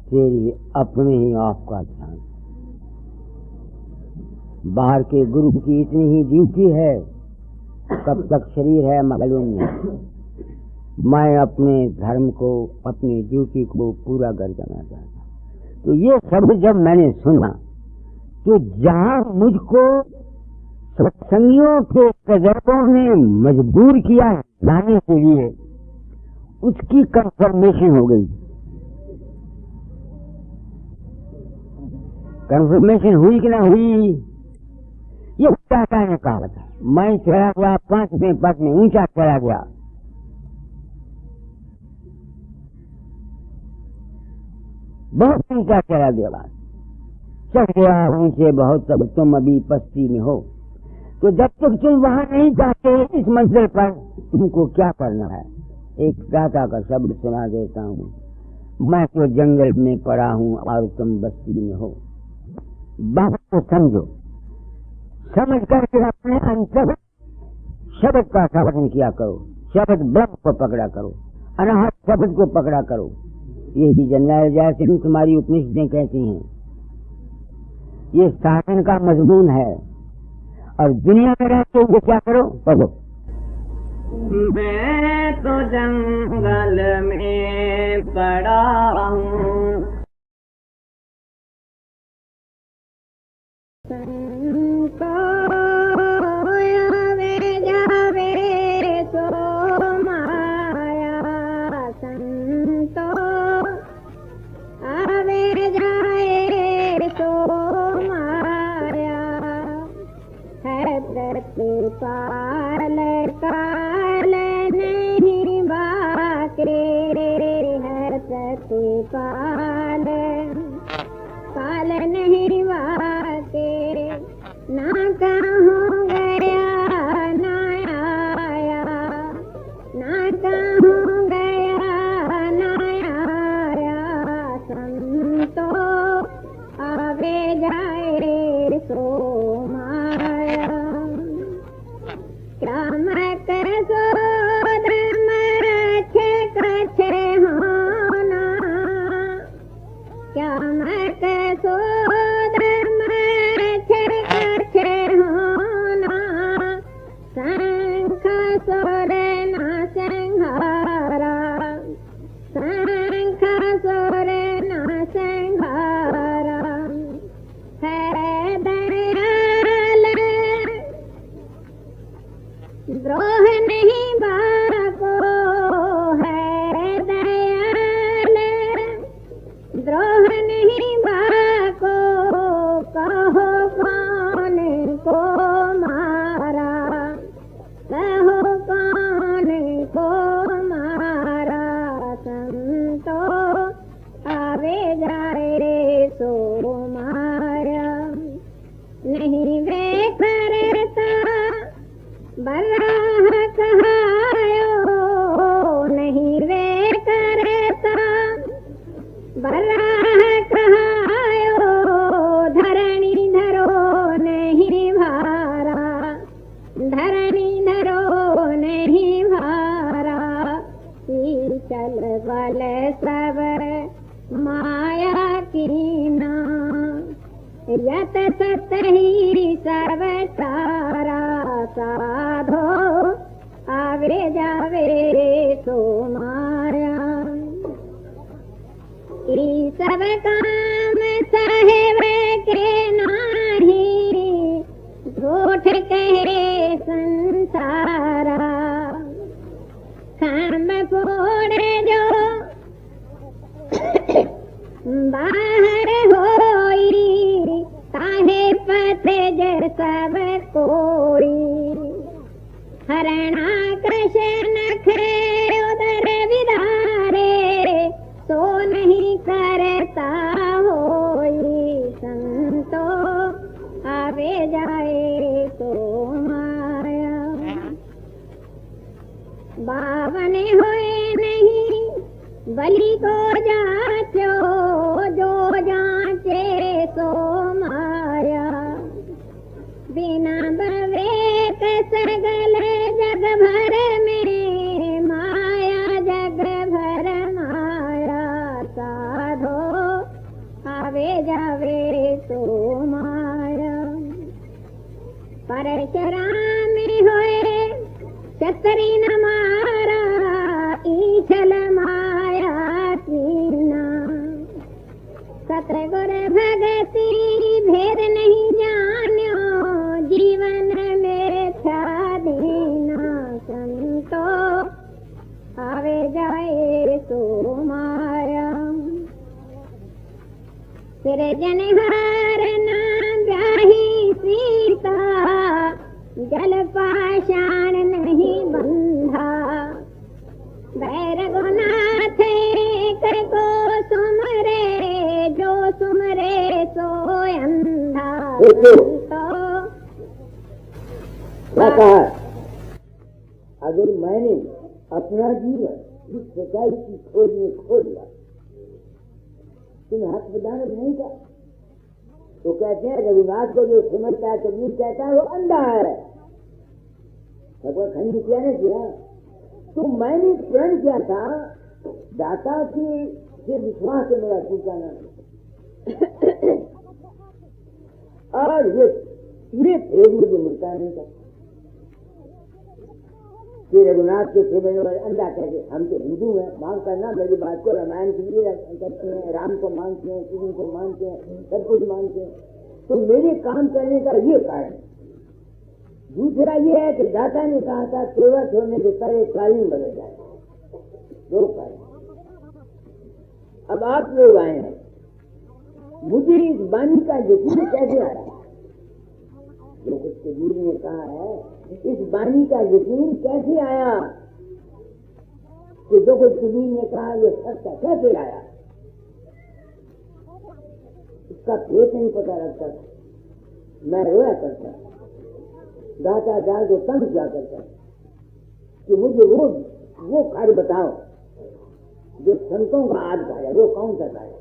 तेरी अपने ही आप का ध्यान। बाहर के गुरु की इतनी ही ड्यूटी है, कब तक शरीर है मालूम नहीं। मैं अपने धर्म को, अपनी ड्यूटी को पूरा कर देना चाहता। तो ये सब जब मैंने सुना तो जहां मुझको सत्संगियों के तजर्बों ने मजबूर किया जाने के लिए, उसकी कंफर्मेशन हो गई। कंफर्मेशन हुई कि ना हुई, ये चाचा ने कहा था। मैं चला गया 5वें पद में, ऊंचा चला गया। बहुत ऊंचा चला गया, चढ़ गया ऊंचे बहुत, तब तुम अभी पस्ती में हो। तो जब तक तुम वहां नहीं जाते इस मंजिल पर, तुमको क्या करना है? एक दाता का शब्द सुना देता हूँ। मैं तो जंगल में पड़ा हूँ और तुम बस्ती में हो। बात को समझो, समझ करके अपने अंतर शब्द का साधन किया करो। शब्द ब्रह्म को पकड़ा करो, अनाहत शब्द को पकड़ा करो। ये भी जनरल जैसे तुम्हारी उपनिषदें कहती हैं। ये साधन का मजमून है। और दुनिया में रहते हुए क्या करो? पढ़ो। मैं तो जंगल में पड़ा हूँ, आवे जावे सो माया, संतो आवे जाए सो माया, है प्रतिपाल काल नहीं बाके, है प्रतिपाल काल नहीं वाके, ना कहूँ गया ना आया, ना कहूँ गया ना आया, संतो आवे जाए सो माया। क्राम कर सो धर्म रखे कछे होना, क्या मत सो धर्म रखे कछे होना, शंख सोर न संहारा, शंख सोर न संहारा, है दयाल द्रोह नहीं बाको, है दयाल द्रोह नहीं बाको, कहो कौन को मारा, कहो कौन को मारा, संतो आवे जाए रे सो मारा। नहीं वे करता बराह कहायो, नहीं वे करता बराह कहायो, धरणी धरो नहीं भारा, धरणी धरो नहीं भारा, चल बल सब माया कीना, यत सत ही सर्व तारा, साधो आवे जावे सो माया। ई सब काम साहेब के नाही, झूठ कहे संसारा, खाम फोड़े जो बाहर होई, ताहे पथे जर सब कोई, हरणा कृष्ण नखरे उदर विधारे, सो नहीं करता होई, संतो आवे जाए सो माया। बावन होए नहीं बलि को जाचो, जो जाचे सो माया, बिना विवेक सगल जग भर में माया, जग भर माया, साधो आवे जावे सो माया। परशुराम होए छतरी न मारा, ईछल माया कीना, सतगुर भगति भेद नहीं जान्यो, जीवन गिरजन हारना ब्याही सीता, जल पाषाण नहीं बंधा। रघुनाथ कर को सुमरे, जो सुमरे सो अंधा। क्या कहा? अगर मैंने अपना जीवन इस सच्चाई की खोज में खो दिया, तुम्हें हक बदानत नहीं था, तो कहते हैं रघुनाथ को जो समझता है कबीर कहता है वो अंधा है। भगवान खंड किया नहीं किया, तो मैंने प्रण किया था दाता की से विश्वास से मेरा पूछाना, और ये फिर मुझे मिलता नहीं था कि रघुनाथ के सेवन वाले अंधा कहते। हम तो हिंदू हैं, मांग करना मेरी बात को रामायण के लिए करते हैं, राम को मानते हैं, कृष्ण को मानते हैं, सब कुछ मानते हैं, तो मेरे काम करने का ये कारण। दूसरा ये है कि दाता ने कहा था सेवा छोड़ने के पहले कालीन बदल जाए, दो कारण। अब आप लोग आए हैं, मुझे इस वाणी का यकीन कैसे आया? जो कुछ कबीर ने कहा है, इस वाणी का यकीन कैसे आया कि जो कुछ कबीर ने कहा ये सत्य कैसे आया? इसका पेट नहीं पता लगता। मैं रोया करता, दाता जाल को तंग किया करता कि मुझे वो कार्य बताओ जो संतों का आज कार्य, वो कौन सा कार्य?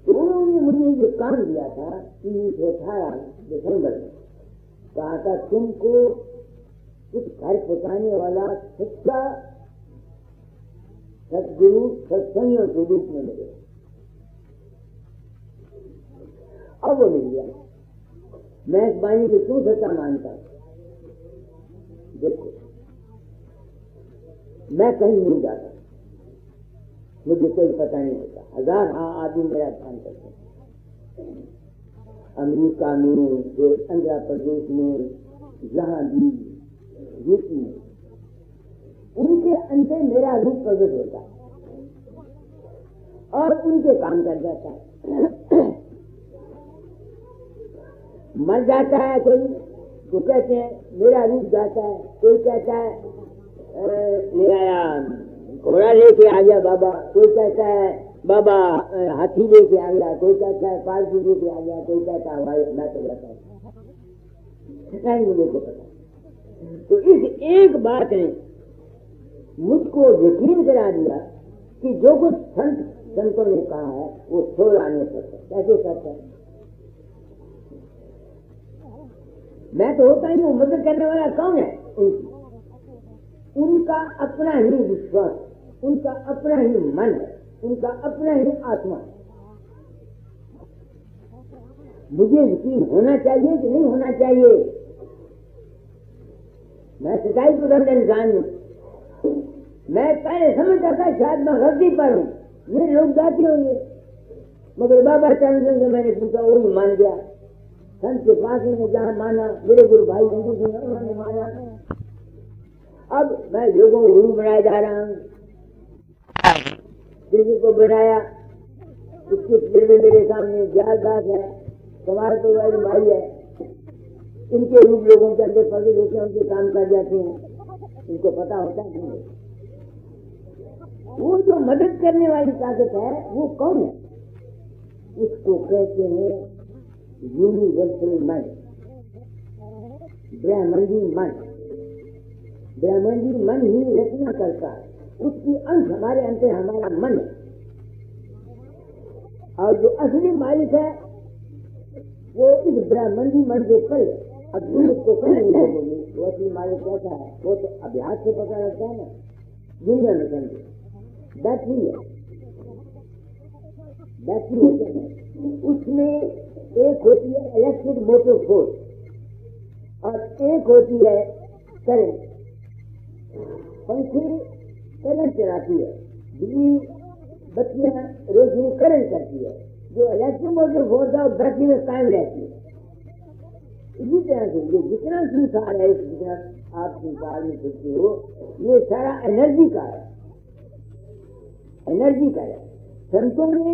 तो उन्होंने मुझे ये काम दिया था 18 दिसंबर में, कहा था तुमको कुछ घर पहुंचाने वाला सच्चा सदगुरु सत्संग के रूप में मिले। अब वो मिल गया। मैं इस वाणी को क्यों सच्चा मानता? देखो, मैं कहीं नहीं जाता, मुझे कोई पता नहीं होता। 1000 आदमी मेरा ध्यान करते हैं, अमेरिका में, आंध्र प्रदेश में, जहां भी, यूपी में, उनके अंदर मेरा रूप प्रकट होता है और उनके काम कर जाता है। मर जाता है कोई तो कहते हैं मेरा रूप जाता है, कोई कहता है मेरा घोड़ा लेके आ गया बाबा, कोई कहता है बाबा हाथी लेके आ गया, कोई कहता है पालतू लेके आ गया, कोई कहता है भाई मैं तो जाता नहीं, मुझे को पता। तो इस एक बात ने मुझको यकीन करा दिया कि जो कुछ संतों ने कहा है वो छोड़ आने सकता। कैसे करता है? मैं तो होता ही हूँ, मदद करने वाला कौन है? उनका अपना ही विश्वास, उनका अपना ही मन है, उनका अपना ही आत्मा। मुझे यकीन होना चाहिए कि नहीं होना चाहिए? मैं सच्चाई पसंद इंसान हूं। मैं पहले समझता था शायद मैं गलती पर हूं, ये लोग जाते होंगे, मगर बाबा चंद्र से मैंने पूछा, वही मान गया। संत के पास में जहां माना, मेरे गुरु भाई हिंदू जी उन्होंने माना। अब मैं लोगों को गुरु बनाया जा रहा हूं, किसी को बनाया, उसके फिर में मेरे सामने ज्यादात है, तुम्हारे तो वाली माई है, इनके रूप लोगों के अंदर पड़े होते हैं, उनके काम कर जाते हैं, इनको पता होता है नहीं। वो जो मदद करने वाली ताकत है वो कौन है? उसको कहते हैं यूनिवर्सल मन, ब्रह्मांडी मन। ब्रह्मांडी मन ही रचना करता है, उसकी अंश हमारे अंदर हमारा मन है, और जो असली मालिक है वो इस ब्रह्मांडी मन के परे। अब उसको कहीं नहीं बोलेंगे वो असली मालिक कैसा है, वो तो अभ्यास से पता लगता है ना। दुनिया में समझे बैटरी है, बैटरी होते हैं, उसमें एक होती है इलेक्ट्रिक मोटर फोर्स और एक होती है करंट। पंखे करंट चलाती है, बिजली बत्तियां रोशनी करंट करती है, जो इलेक्ट्रिक मोटर फोर्स है वो बैटरी में कायम रहती है। इसी तरह से ये जितना संसार है, जितना आप संसार में चलते हो, ये सारा एनर्जी का है, एनर्जी का है। संतों ने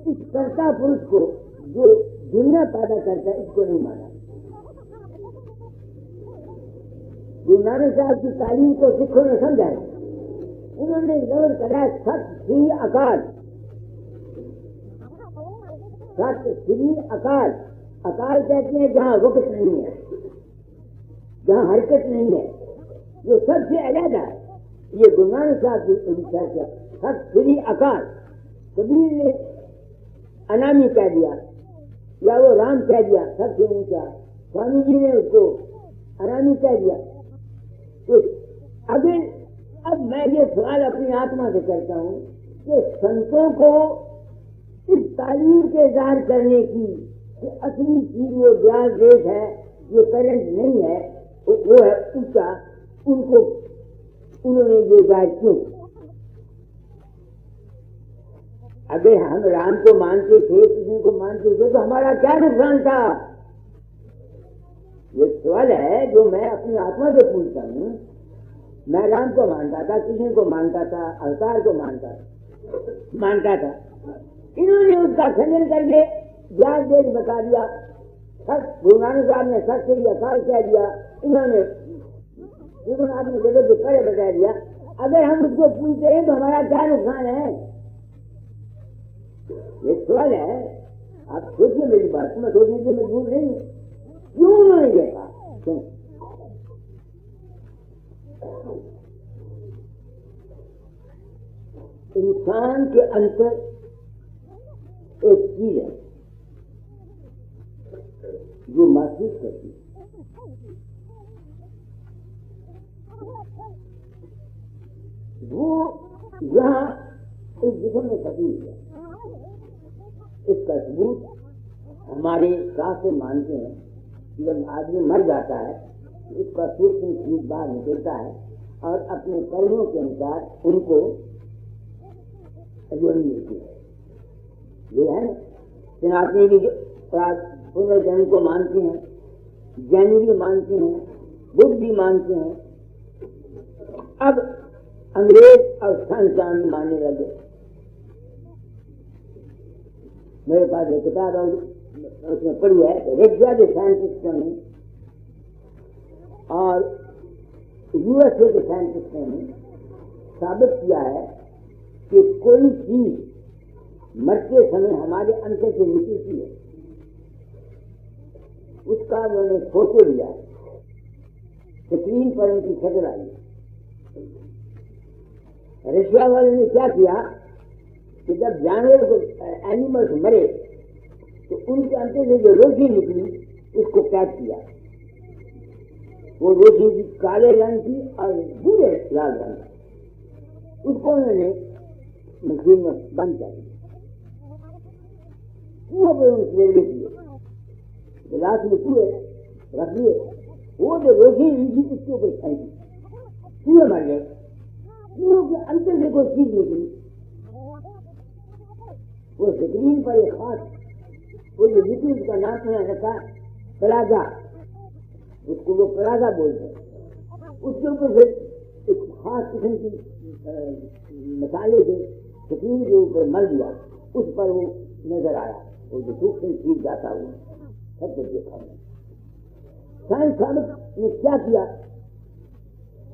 इस कर्ता पुरुष को जो दुनिया पैदा करता है इसको नहीं माना। गुरु नानक साहब की तालीम को सिखों ने समझा है। उन्होंने जबर करा सत श्री अकाल, सत श्री अकाल। अकाल कहते हैं जहाँ वक्त नहीं है, जहाँ हरकत नहीं है, जो सबसे अलग है। ये गुरु नानक साहब की व्याख्या सत श्री अकाल। कबीर ने अनामी कह दिया या वो राम कह दिया सबसे ऊंचा, स्वामी जी ने उसको अनामी कह दिया। तो अगर अब मैं ये सवाल अपनी आत्मा से करता हूँ कि संतों को इस तालीम के इज़हार करने की कि असली चीज वो ब्याज रेट है, ये करंट नहीं है, वो है ऊंचा, उनको उन्होंने ये जायज क्यों? अगर हम राम को मानते थे, कृष्ण को मानते थे, तो हमारा क्या नुकसान था? ये सवाल है जो मैं अपनी आत्मा से पूछता हूँ। मैं राम को मानता था, कृष्ण को मानता था, अवतार को मानता था। इन्होंने उसका खंडन करके ब्याज देख बता दिया। गुरु नानक साहब ने सच के अकाल कह दिया, इन्होंने आपने जगह से परे बता दिया। अगर हम उसको पूछते हैं तो हमारा क्या नुकसान है? ये सवाल है। आप सोचिए मेरी बात, मैं सोचने के मजबूर नहीं हूँ। क्यों उन्होंने देखा? क्यों? इंसान के अंतर एक चीज है जो महसूस करती है। वो यहाँ इस जिस्म में फंसी है। इसका सबूत हमारे शास्त्र मानते हैं। जब आदमी मर जाता है उसका सूक्ष्म चीज बाहर निकलता है और अपने कर्मों के अनुसार उनको योनि मिलती है। ये है ना, सनातनी भी पुनर्जन्म को मानते हैं, जैन भी मानते हैं, बुद्ध भी मानते हैं। अब अंग्रेज और संस्थान मानने लगे। मेरे पास एक किताब है, उसमें पढ़ी है ऋग्वेद साइंटिस्टों ने और यूएसए के साइंटिस्टों ने साबित किया है कि कोई चीज मरते समय हमारे अंतर से निकलती है, उसका उन्होंने फोटो लिया, स्क्रीन पर उनकी शक्ल आई। रशिया वालों ने क्या किया कि जब जानवर को एनिमल्स मरे तो उनके अंतर से जो रोशनी निकली उसको कैद किया। वो रोशनी काले रंग की और भूरे लाल रंग की, उसको उन्होंने मशीन में बंद कर दिया। गिलास में चूहे रख दिए, वो जो रोशनी निकली उसके ऊपर फेंकी, चूहे मर गए। चूहों के अंतर से कोई चीज निकली, वो स्क्रीन पर एक खास वो जो लिक्विड का नाम सुना रखा प्लाजा, उसको वो प्लाजा बोलते हैं। उसके ऊपर फिर एक खास किस्म की मसाले से स्क्रीन के ऊपर मल दिया, उस पर वो नजर आया, वो जो सूक्ष्म चीज जाता हुआ सब कुछ देखा। साइंस ने क्या किया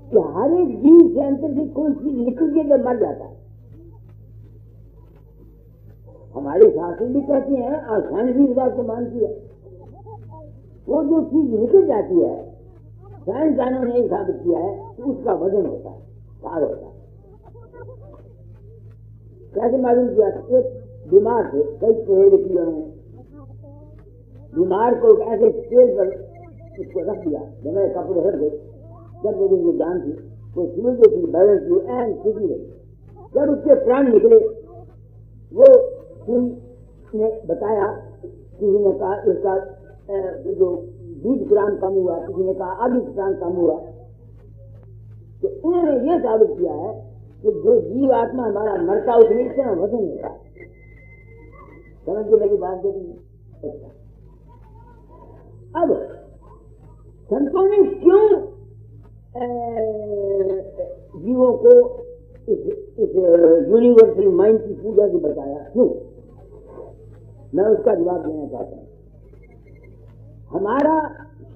कि हर एक जीव के अंतर से कोई चीज निकल के जब मर जाता है। हमारे शास्त्र भी कहते हैं और साइंस भी इस बात को मानती है, वो जो चीज निकल जाती है साइंसदानों ने साबित किया है कि उसका वजन होता है, भार होता है। कैसे मालूम किया? एक बीमार थे, कई प्रयोग किए उन्होंने। बीमार को ऐसे तेल पर उसको रख दिया, जमे कपड़े रख गए, जब लोगों को जान थी वो समझ थी, बैलेंस थी, एंड सीधी रही। जब उसके प्राण निकले, वो ने बताया, किसी ने कहा इसका जो 20 ग्राम कम हुआ, किसी ने कहा 20 ग्राम कम हुआ। तो उन्होंने ये साबित किया है कि जो जीव आत्मा हमारा मरता उसमें इतना वजन होता है। समझ के मेरी बात देखिए। अब संतों ने क्यों जीवों को इस यूनिवर्सल माइंड की पूजा की बताया? क्यों? मैं उसका जवाब देना चाहता हूँ। हमारा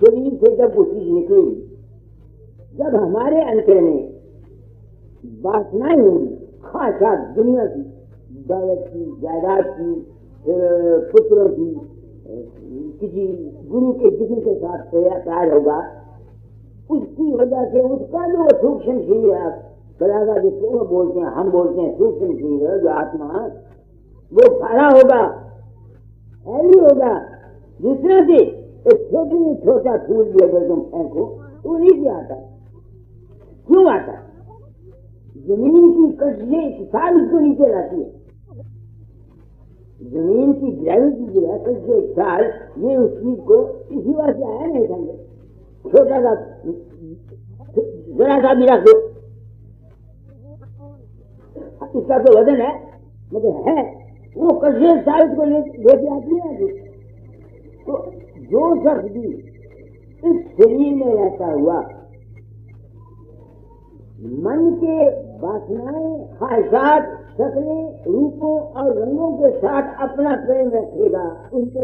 शरीर से जब वो चीज निकलेगी, जब हमारे अंतर में वासनाएं होंगी, खास दुनिया की, दौलत की, जायदाद की, पुत्रों की, किसी गुरु के जिस्म के साथ प्यार होगा, उसकी वजह से उसका जो सूक्ष्म शरीर है, बलागा जिसको वो बोलते हैं, हम बोलते हैं सूक्ष्म शरीर, जो आत्मा, वो सारा होगा, हैवी होगा। जिस तरह से एक छोटे में छोटा फूल भी अगर तुम फेंको तो नीचे आता है। क्यों आता है? जमीन की कशिश साल उसको नीचे लाती है। जमीन की ग्रेविटी जो है कशिश साल, ये उस चीज को इसी बात से आया नहीं समझे। छोटा सा जरा सा भी रख दो, इसका तो वजन है, मतलब है, वो कशिश साल को लेके आती है। तो जो शख्स भी इस शरीर में रहता हुआ मन के वासनाएं, ख्वाहिशात, शक्लें, रूपों और रंगों के साथ अपना प्रेम रखेगा, उनके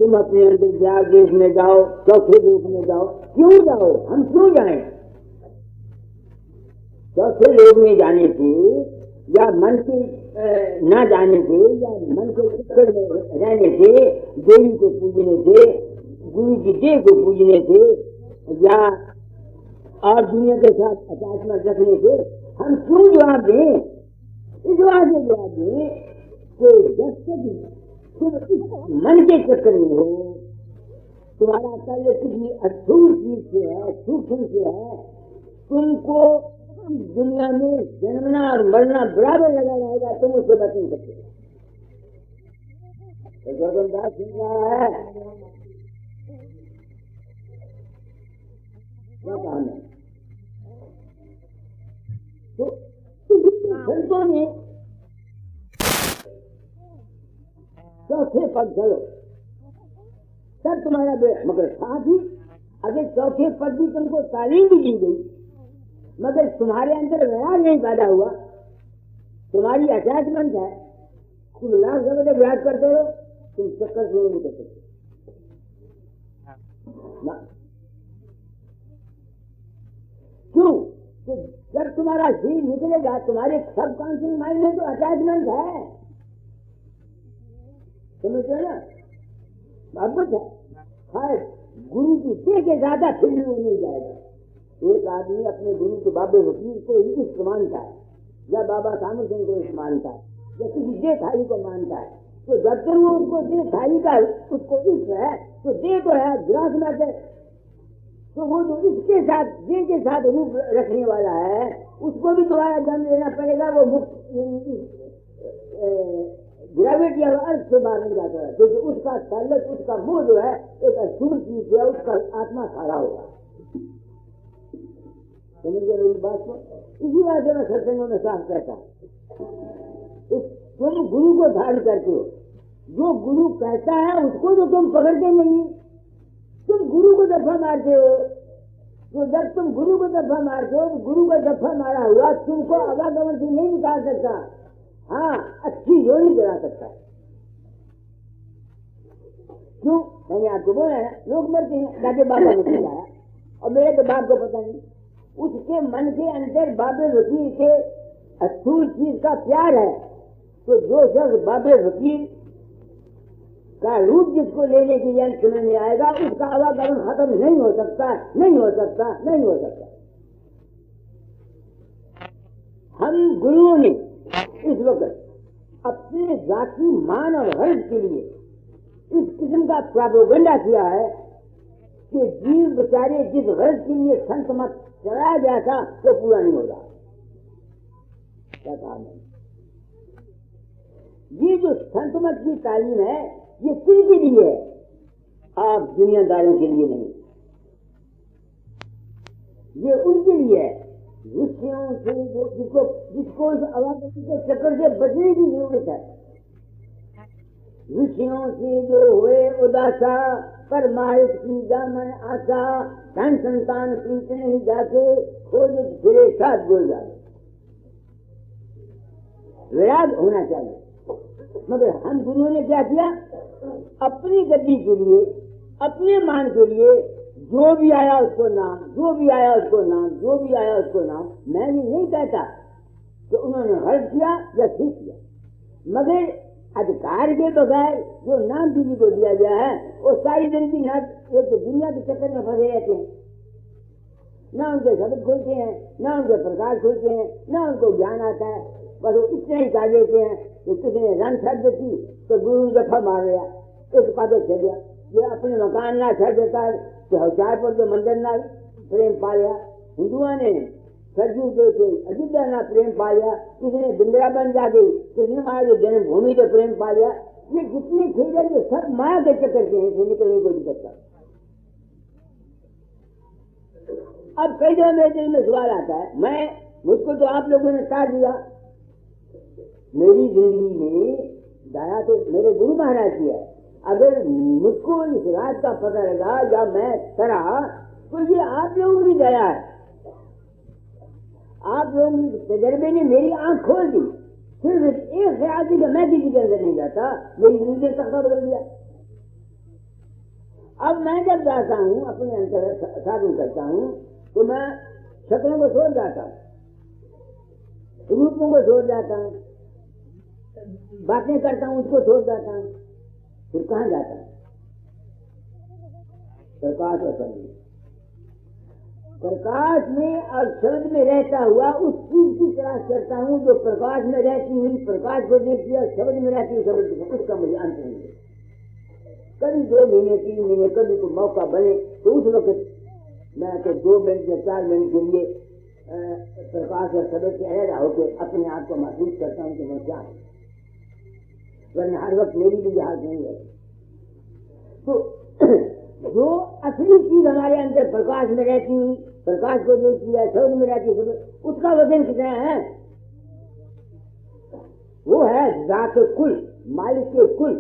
तुम अपने अंतर्जाल देश में जाओ, चौथे लोक में जाओ। क्यों जाओ? हम क्यों जाएं? चौथे लोक में जाने से या मन के न जाने से या मन के चक्कर में रहने से, देवी को पूजने से, गुरु की देह को पूजने से या और दुनिया के साथ अटैचमेंट रखने से हम क्यों जवाब दें? इस बात में जवाब दें कि जब तक तुम मन के चक्कर में हो, तुम्हारा ताल्लुक किसी अधूर चीज से है, सूक्ष्म से है, तुमको दुनिया में जन्मना और मरना बराबर लगा रहेगा, तुम उससे बच नहीं सकते। गौतम दास सुन रहा है क्या काम है? तो संतों ने चौथे पद चलो तब तुम्हारा मगर साथ ही अगर चौथे पद भी तुमको तालीम भी दी गई, मगर तुम्हारे अंदर व्याज नहीं पैदा हुआ, तुम्हारी अटैचमेंट है, तुम लाख समय तक व्याज करते हो, तुम चक्कर से नहीं कर सकते ना। क्यों? तो जब तुम्हारा जीव निकलेगा, तुम्हारे सब कॉन्शियस माइंड में तो अटैचमेंट है, समझते ना? मोहब्बत है। हर गुरु की देह के ज्यादा फिर वो नहीं जाएगा। एक आदमी अपने गुरु के बाबे वकील को इष्ट मानता है, या बाबा सामर सिंह को इष्ट मानता है, या किसी देह थाली को मानता है, तो जब तक वो उसको देह थाली का उसको इष्ट है, तो देह तो है ग्रास में, तो वो जो इसके साथ देह के साथ रूप रखने वाला है, उसको भी तुम्हारा जन्म लेना पड़ेगा। वो मुक्त ग्रेविटी और अर्थ से बाहर नहीं जाता है, क्योंकि उसका ताल्लुक, उसका मोह जो है एक अशुभ चीज है, उसका आत्मा सारा होगा। समझ गए मेरी बात को? इसी बात से मैं सत्संगों में साफ कहता हूँ, तुम गुरु को धारण करते हो, जो गुरु कहता है उसको तो तुम पकड़ते नहीं, तुम गुरु को दफा मारते हो। तो जब तुम गुरु को दफा मारते हो, तो गुरु का दफा मारा हुआ तुमको अवागमन से नहीं निकाल सकता, हाँ अच्छी योनि करा सकता है। क्यों? मैंने आपको बोला है, लोग मरते हैं, दादे बाबा ने बताया, और मेरे तो बाप को पता नहीं, उसके मन के अंदर बाबे वकील के अस्थूल चीज का प्यार है। तो जो शख्स बाबे वकील का रूप जिसको लेने के लिए समय में आएगा, उसका आवागमन खत्म नहीं हो सकता, नहीं हो सकता, नहीं हो सकता। हम गुरुओं ने इस वक्त अपने जाति मान और हर्ष के लिए इस किस्म का प्रोपेगेंडा किया है कि जीव बेचारे जिस गरज के लिए संत मत चलाया गया था वो पूरा नहीं हो रहा। क्या कहा मैंने? ये जो संत मत की तालीम है ये किसके लिए है? आप दुनियादारों के लिए नहीं, ये उनके लिए है ऋषियों से जिसको इस अवागति के चक्कर से बचने की जरूरत है। ऋषियों से जो हुए उदासा पर माहित की दामन आशा, धन संतान प्रीत नहीं जाके खोज फिरे साथ बोल जाए। विराग होना चाहिए। मगर हम गुरुओं ने क्या किया? अपनी गति के लिए, अपने मान के लिए जो भी आया उसको नाम, जो भी आया उसको नाम, जो भी आया उसको नाम। मैं ये नहीं कहता कि उन्होंने गलत किया या ठीक किया, मगर अधिकार के बगैर जो नाम किसी को दिया गया है वो सारी जिंदगी ना एक तो दुनिया के चक्कर में फंसे रहते हैं, ना उनके शब्द खुलते हैं, ना उनके प्रकाश खुलते हैं, ना उनको ज्ञान आता है। बस वो इतने ही कह देते हैं कि किसी ने रन छड़ देती तो गुरु दफा मार गया, एक पाते छड़ गया। ये अपने मकान ना छड़ देता है तो होशियारपुर के मंदिर ना प्रेम पा लिया, हिंदुओं ने सरजू देखे अयोध्या ना प्रेम पा लिया, किसी ने वृंदावन जा गई, किसी ने हमारे जन्मभूमि से प्रेम पा लिया। ये जितने खेल है ये सब माया के चक्कर के हैं, निकलने को नहीं सकता। अब कई जगह मेरे दिल में सवाल आता है, मुझको तो आप लोगों ने तार दिया। मेरी जिंदगी में दया तो मेरे गुरु महाराज की है। अगर मुझको इस रात का पता लगा या मैं करा तो ये आप लोगों की दया है। आप लोगों के तजर्बे ने मेरी आंख खोल दी। सिर्फ एक ख्याल थी कि मैं किसी के अंदर नहीं जाता, मेरी जिंदगी का तख्ता बदल दिया। अब मैं जब जाता हूँ अपने अंतर साधन करता हूँ तो मैं शक्लों को छोड़ जाता हूँ, रूपों को छोड़ जाता हूँ, बातें करता हूँ उसको छोड़ जाता हूँ, फिर कहाँ जाता हूँ? प्रकाश और शब्द, प्रकाश में और शब्द में रहता हुआ उस चीज की तलाश करता हूँ जो प्रकाश में रहती हुई प्रकाश को देखती है, शब्द में रहती हुई शब्द, उसका मुझे अंत नहीं है। कभी 2 महीने 3 महीने कभी कोई मौका बने तो उस वक्त मैं तो 2 मिनट या 4 मिनट के लिए प्रकाश और शब्द से अलग होकर अपने आप को महसूस करता हूँ कि मैं क्या हूँ, वरना हर वक्त मेरी भी जहाज नहीं है। तो जो असली चीज हमारे अंदर प्रकाश में रहती हुई प्रकाश को देखती है, शब्द में रहती है, उसका वजन कितना है? वो है जात कुल, मालिक के कुल।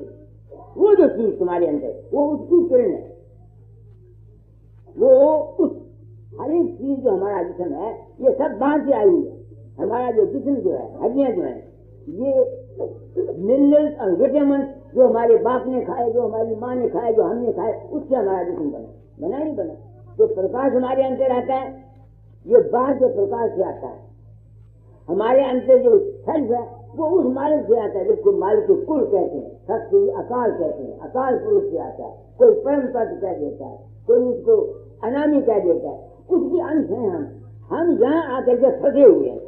वो जो चीज तुम्हारे अंदर वो उसकी किरण है। वो उस हर एक चीज जो हमारा जिस्म है ये सब बांध से आई हुई है। हमारा जो जिस्म जो है, हड्डियां जो है, ये मिनरल्स और विटामिन जो हमारे बाप ने खाए, जो हमारी माँ ने खाए, जो हमने खाए, उससे हमारा जिस्म बना नहीं बना। जो प्रकाश हमारे अंदर आता है ये बाहर के प्रकाश से आता है। हमारे अंदर जो सेल्फ है वो उस मालिक से आता है जिसको मालिक के कुल कहते हैं, शक्ति अकाल कहते हैं, अकाल पुरुष से आता है। कोई परम तत्व कह देता है, कोई उसको अनामी कह देता है, उसकी अंश है हम यहाँ आकर के फंसे हुए हैं।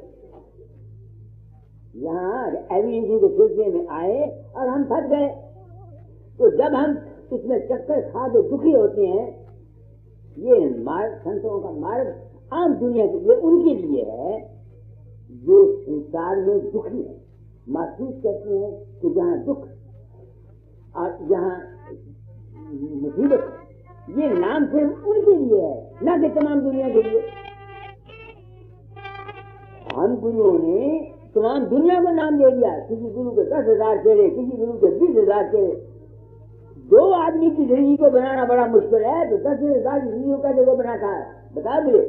यहाँ एविडेंस के सिलसिले में आए और हम फंस गए। तो जब हम इसमें चक्कर खा के दुखी होते हैं, ये मार्ग संतों का मार्ग आम दुनिया के लिए उनके लिए है जो संसार में दुखी है, महसूस करते हैं कि जहाँ दुख और जहाँ मुसीबत, ये नाम सिर्फ उनके लिए है, न कि तमाम दुनिया के लिए। हम गुरुओं ने तमाम दुनिया को नाम दे दिया। किसी गुरु के 10,000 चेहरे, किसी गुरु के 20,000 चेहरे। 2 आदमी की जिंदगी को बनाना बड़ा मुश्किल है, तो 10,000 जिंदगियों का जगह बनाता है, बता मुझे।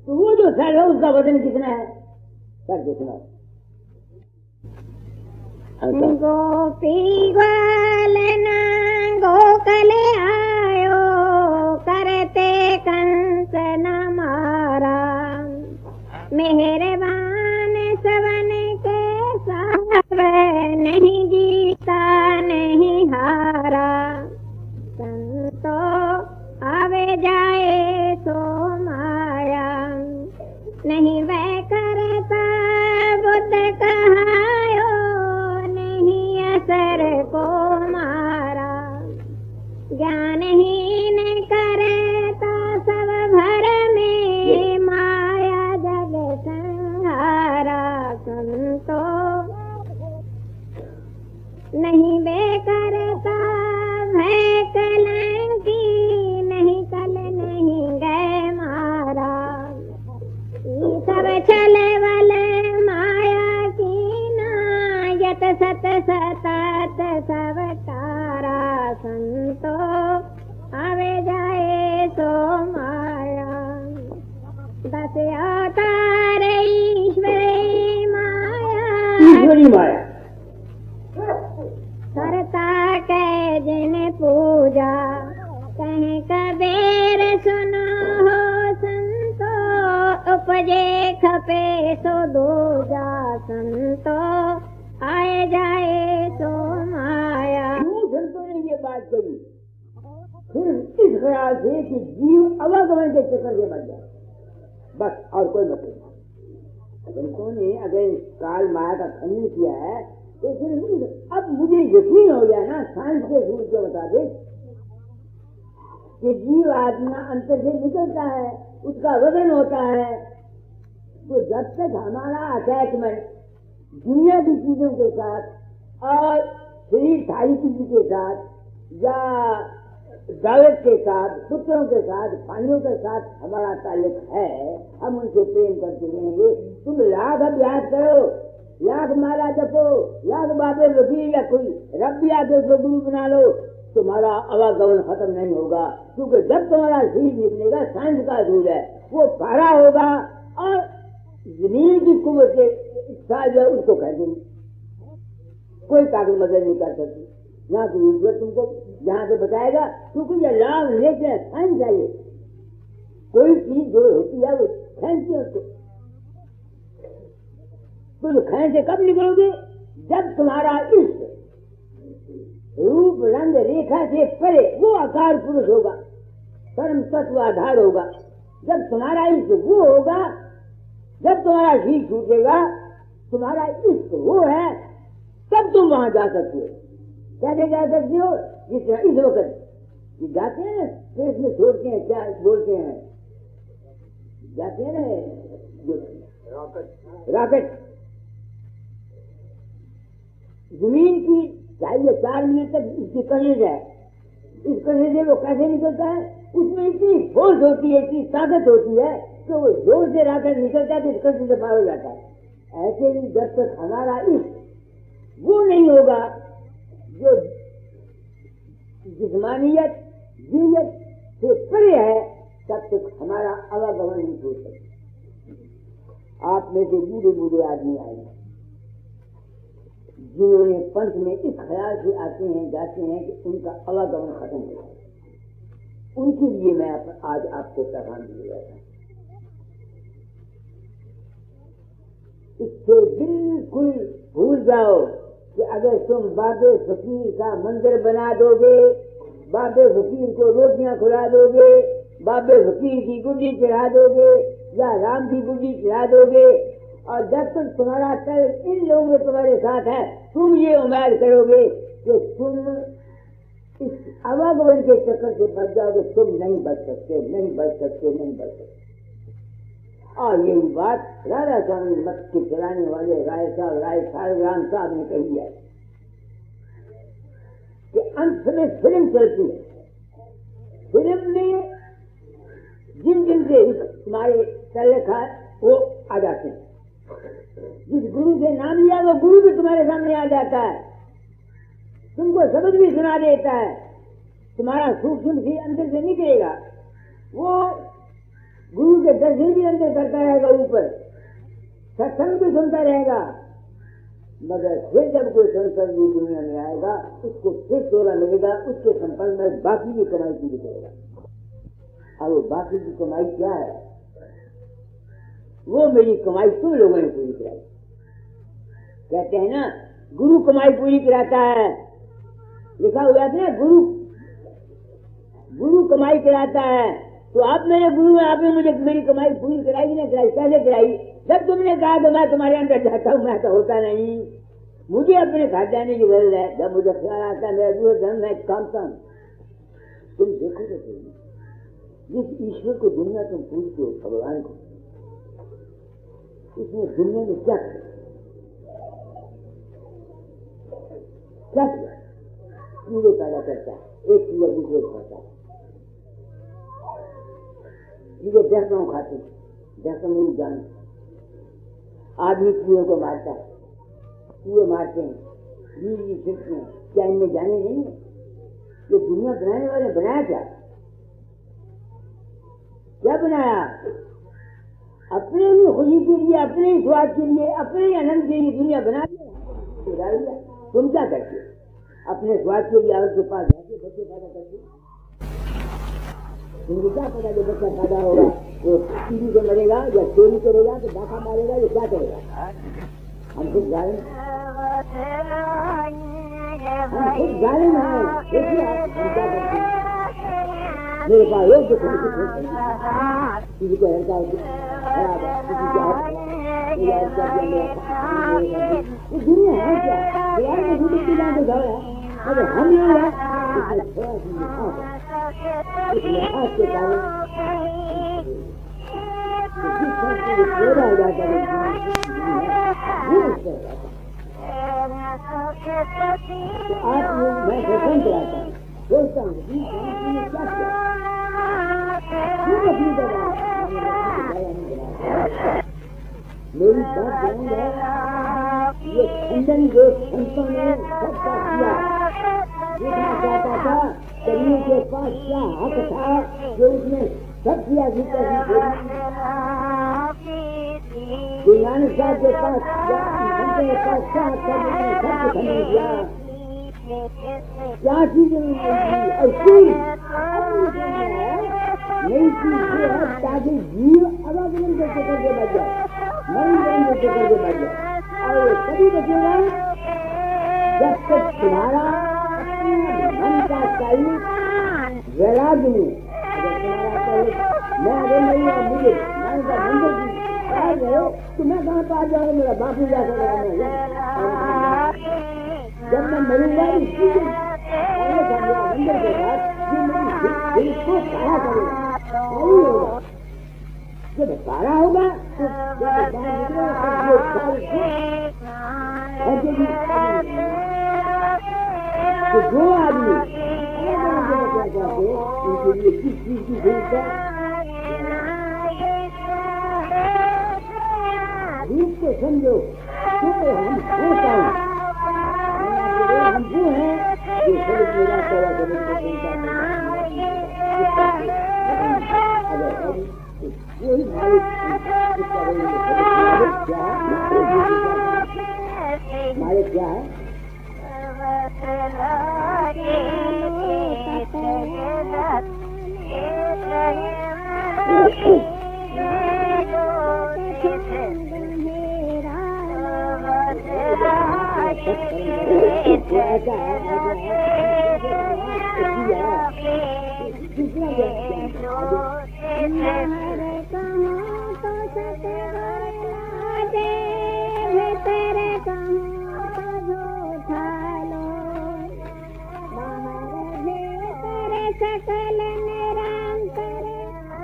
तो वो जो सर है उसका वजन कितना है? सर कितना? गोपी ग्वालना गोकले आयो करते कंस न मारा, मेहरबान सवन के साथ नहीं जीता नहीं हारा। संतो आवे जाए सो माया, नहीं वह करता बुद्ध कहायो, नहीं असर को मारा। ज्ञान ही तस्य अवतार ईश्वरी माया, ईश्वरी माया करता कह जिन पूजा, कहीं कबीर सुनो हो संतो, उपजे खपे सो दूजा, संतो आए जाए सो माया। क्यों संतों ने ये बात कही? फिर इस ख्याल से कि जीव अवागमन के चक्कर से बच जाए, बस और कोई मतलब नहीं। संतों ने अगर काल माया का खंडन किया है तो फिर अब मुझे यकीन हो गया ना, साइंस के रूप से बता दे कि जीव आत्मा अंतर से निकलता है, उसका वजन होता है, तो जब तक हमारा अटैचमेंट दुनिया की चीजों के साथ और शरीर थाई चीज के साथ या दौलत के साथ, पुत्रों के साथ, भाइयों के साथ हमारा ताल्लुक है, हम उनसे प्रेम करते रहेंगे। तुम लाख अभ्यास करो, लाख माला जपो, लाख बाबे वकील या कोई रब भी आके उसको गुरु बना लो, तुम्हारा आवागमन खत्म नहीं होगा। क्योंकि जब तुम्हारा शरीर निकलेगा, साइंस का रूल है, वो पारा होगा और जमीन की कुवत से जो उसको कह देंगे, कोई ताकत मदद नहीं कर सकती, ना कोई ईश्वर तुमको जहां से बताएगा। क्योंकि ये लाभ लेके साइंस चाहिए, कोई चीज जो होती है वो खेचती है उसको। तो खेच से कब निकलोगे? जब तुम्हारा इष्ट रूप रंग रेखा से परे वो आकार पुरुष होगा, परम तत्व आधार होगा। जब तुम्हारा इष्ट वो होगा, जब तुम्हारा शीश छूटेगा, तुम्हारा इष्ट वो है, तब तुम वहां जा सकते हो। कैसे जा सकते हो? जिस इस वक्त जाते हैं स्पेस में, छोड़ते हैं, क्या बोलते हैं, जाते हैं ना रॉकेट, जमीन की चाहिए 4 मील तक इसकी कनेज है, इस कनेज से वो कैसे निकलता है? उसमें इतनी फोर्स होती है, इतनी ताकत होती है कि वो जोर से रॉकेट निकलता है तो कनेज से पार हो जाता है। ऐसे ही जब तक हमारा इष्ट वो नहीं होगा जो जिस्मानियत जीयत से परे है, तब तक हमारा आवागमन नहीं हो सकता। आप में से बूढ़े बूढ़े आदमी आए जिन्होंने पंथ में इस ख्याल से आते हैं जाते हैं कि उनका आवागमन खत्म हो जाए, उनके लिए मैं आज आपको पैगाम दे रहा था। इससे बिल्कुल भूल जाओ कि अगर तुम बाबे फकीर का मंदिर बना दोगे, बाबे फकीर को रोटियां खुला दोगे, बाबे फकीर की गुड्डी चढ़ा दोगे या राम की गुड्डी चढ़ा दोगे, और जब तक तुम्हारा तर्क इन लोगों में तुम्हारे साथ है, तुम ये उम्मीद करोगे कि तुम इस आवागमन के चक्कर से बच जाओगे, तुम नहीं बच सकते, नहीं बच सकते, नहीं बच सकते। और यही बात राधा स्वामी मत के चलाने वाले राय साहब, राय साहब साहब ने कही है कि अंत में फिल्म चलती है, फिल्म में जिन जिन से तुम्हारे तल्लुक है वो आ जाते हैं। जिस गुरु से नाम लिया वो गुरु भी तुम्हारे सामने आ जाता है, तुमको शब्द भी सुना देता है, तुम्हारा सूक्ष्म भी अंदर से निकलेगा, वो गुरु के दर्शन भी अंदर करता रहेगा, ऊपर सत्संग भी सुनता रहेगा। मगर फिर जब कोई संसद भी दुनिया में आएगा, उसको फिर तोड़ा मिलेगा, उसके संपर्क में बाकी की कमाई पूरी करेगा। और वो बाकी की कमाई क्या है? वो मेरी कमाई तुम लोगों ने पूरी कराई। कहते हैं ना, गुरु कमाई पूरी कराता है, लिखा हुआ है ना, गुरु कमाई कराता है। तो आप मेरे गुरु हैं, आपने मुझे मेरी कमाई पूरी कराई ना कराई? कैसे कराई? जब तुमने कहा कि मैं तुम्हारे अंदर जाता हूं, मैं तो होता नहीं, मुझे अपने घर जाने की जरूरत है। जब मुझे ख्याल आता है मेरा दूर धन मैं कामता हूं, तुम देखो तो सही, जिस ईश्वर को दुनिया तुम पूछते हो, भगवान को, उसने दुनिया में क्या किया? क्या किया? कीड़े पैदा करता है, एक कीड़ा दूसरे को खाता है, कीड़े दहकनों खाते, दहकन नहीं जानते, आदमी कीड़ों को मारता है, कीड़े मारते हैं, बिजली छिड़कते हैं। क्या इनमें जाने नहीं है? ये दुनिया बनाने वाले बनाया क्या? क्या बनाया? अपने ही खुशी के लिए, अपने ही स्वाद के लिए, अपने ही आनंद के लिए दुनिया बना दिया। तुम क्या करते? अपने स्वाद के लिए औरत के पास जाके बच्चे पैदा करते। तुमको क्या पता जो बच्चा पैदा होगा वो टीवी से मरेगा या चोरी करेगा तो डाका मारेगा या क्या करेगा? हम खुद जालिम है। देखिए हम क्या करते हैं। मेरे पास एक जो किसी को हल्का खराब है, किसी को दुनिया है क्या? बिहार में दूध की जान तो जाओ अगर हम नहीं है थोड़ा सी लिहाज के कारण पैदा हो जाता है। तो आज मैं दर्शन कराता हूँ, सोचता हूँ क्या किया मेरी बात ध्यान है। ये खंडन जो संतों ने सबका किया, देखना चाहता था कवियों के पास क्या हक था जो उसने सब किया। गुरु नानक साहब के पास संतों के पास क्या हक था जिसने सबको खंडन किया। क्या चीजें और नई चीज ये है ताकि जीव अलग अलग करके बच जाए, नई रंग करके बच जाए। और कभी बचेगा जब तक तुम्हारा मन का चाहिए वैराग्य में। अगर तुम्हारा चाहिए मैं अगर नहीं हूँ मुझे मन का मंदिर की गए तो मैं कहाँ पास जाऊँ? मेरा बाप ही जा सकता। जब मैं मरूंगा इसकी मंदिर के बाद दिल को सारा करेगा नहीं होगा। जब सारा होगा तो जो आदमी उनके लिए किस चीज की जरूरत है रूप को समझो। तो हम होता हूँ हम वो हैं जो सब मेरा सेवा करने को चिंता अगर वही मालिक मालिक क्या है? सकल निरंतर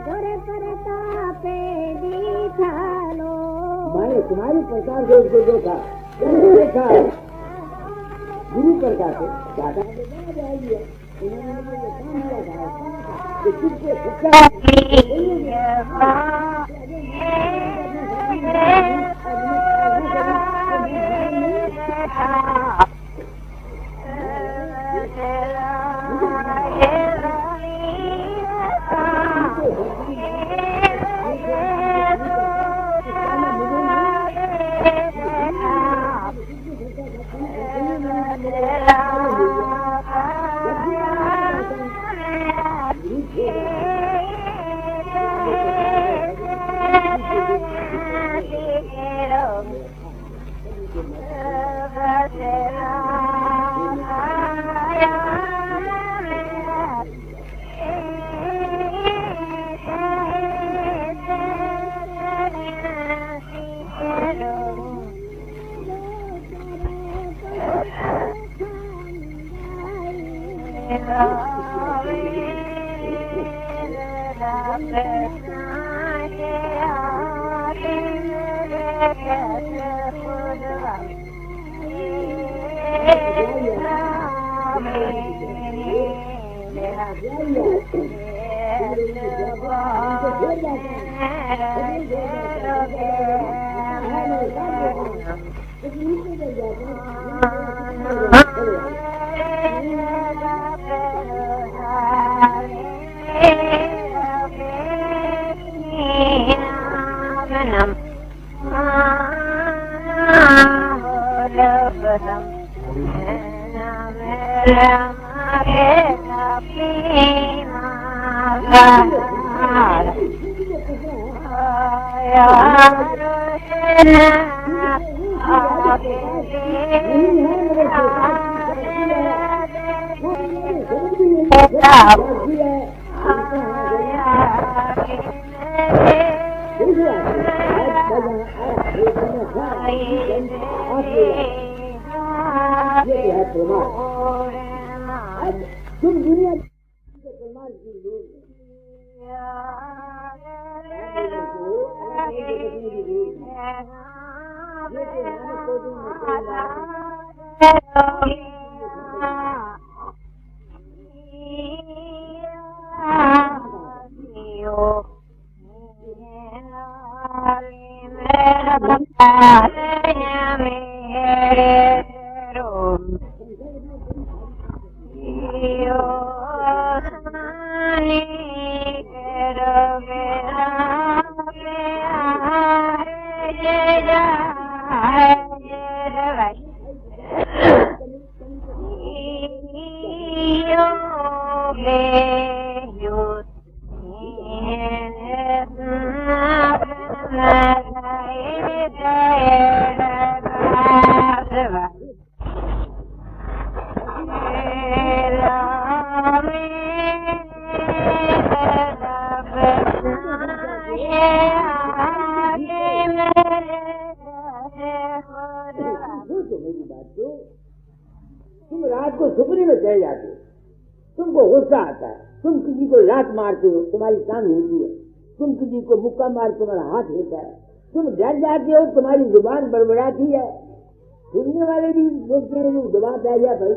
गुर प्रतापे दिखालो। मैंने तुम्हारी प्रकार से उसको देखा गुरु प्रकार से दादा जाएगी। उन्होंने मुझे काम दिया था कि तुझको सच्चा तुम दुनिया तुम रात को सुपने में चले जाते हो, तुमको गुस्सा आता है, तुम किसी को लात मारते हो, तुम्हारी टांग होती है, तुम किसी को मुक्का मार तुम्हारा हाथ होता है, तुम डर जाते हो, तुम्हारी जुबान बड़बड़ाती है, सुनने वाले भी बोलते हैं जवाब आ गया भाई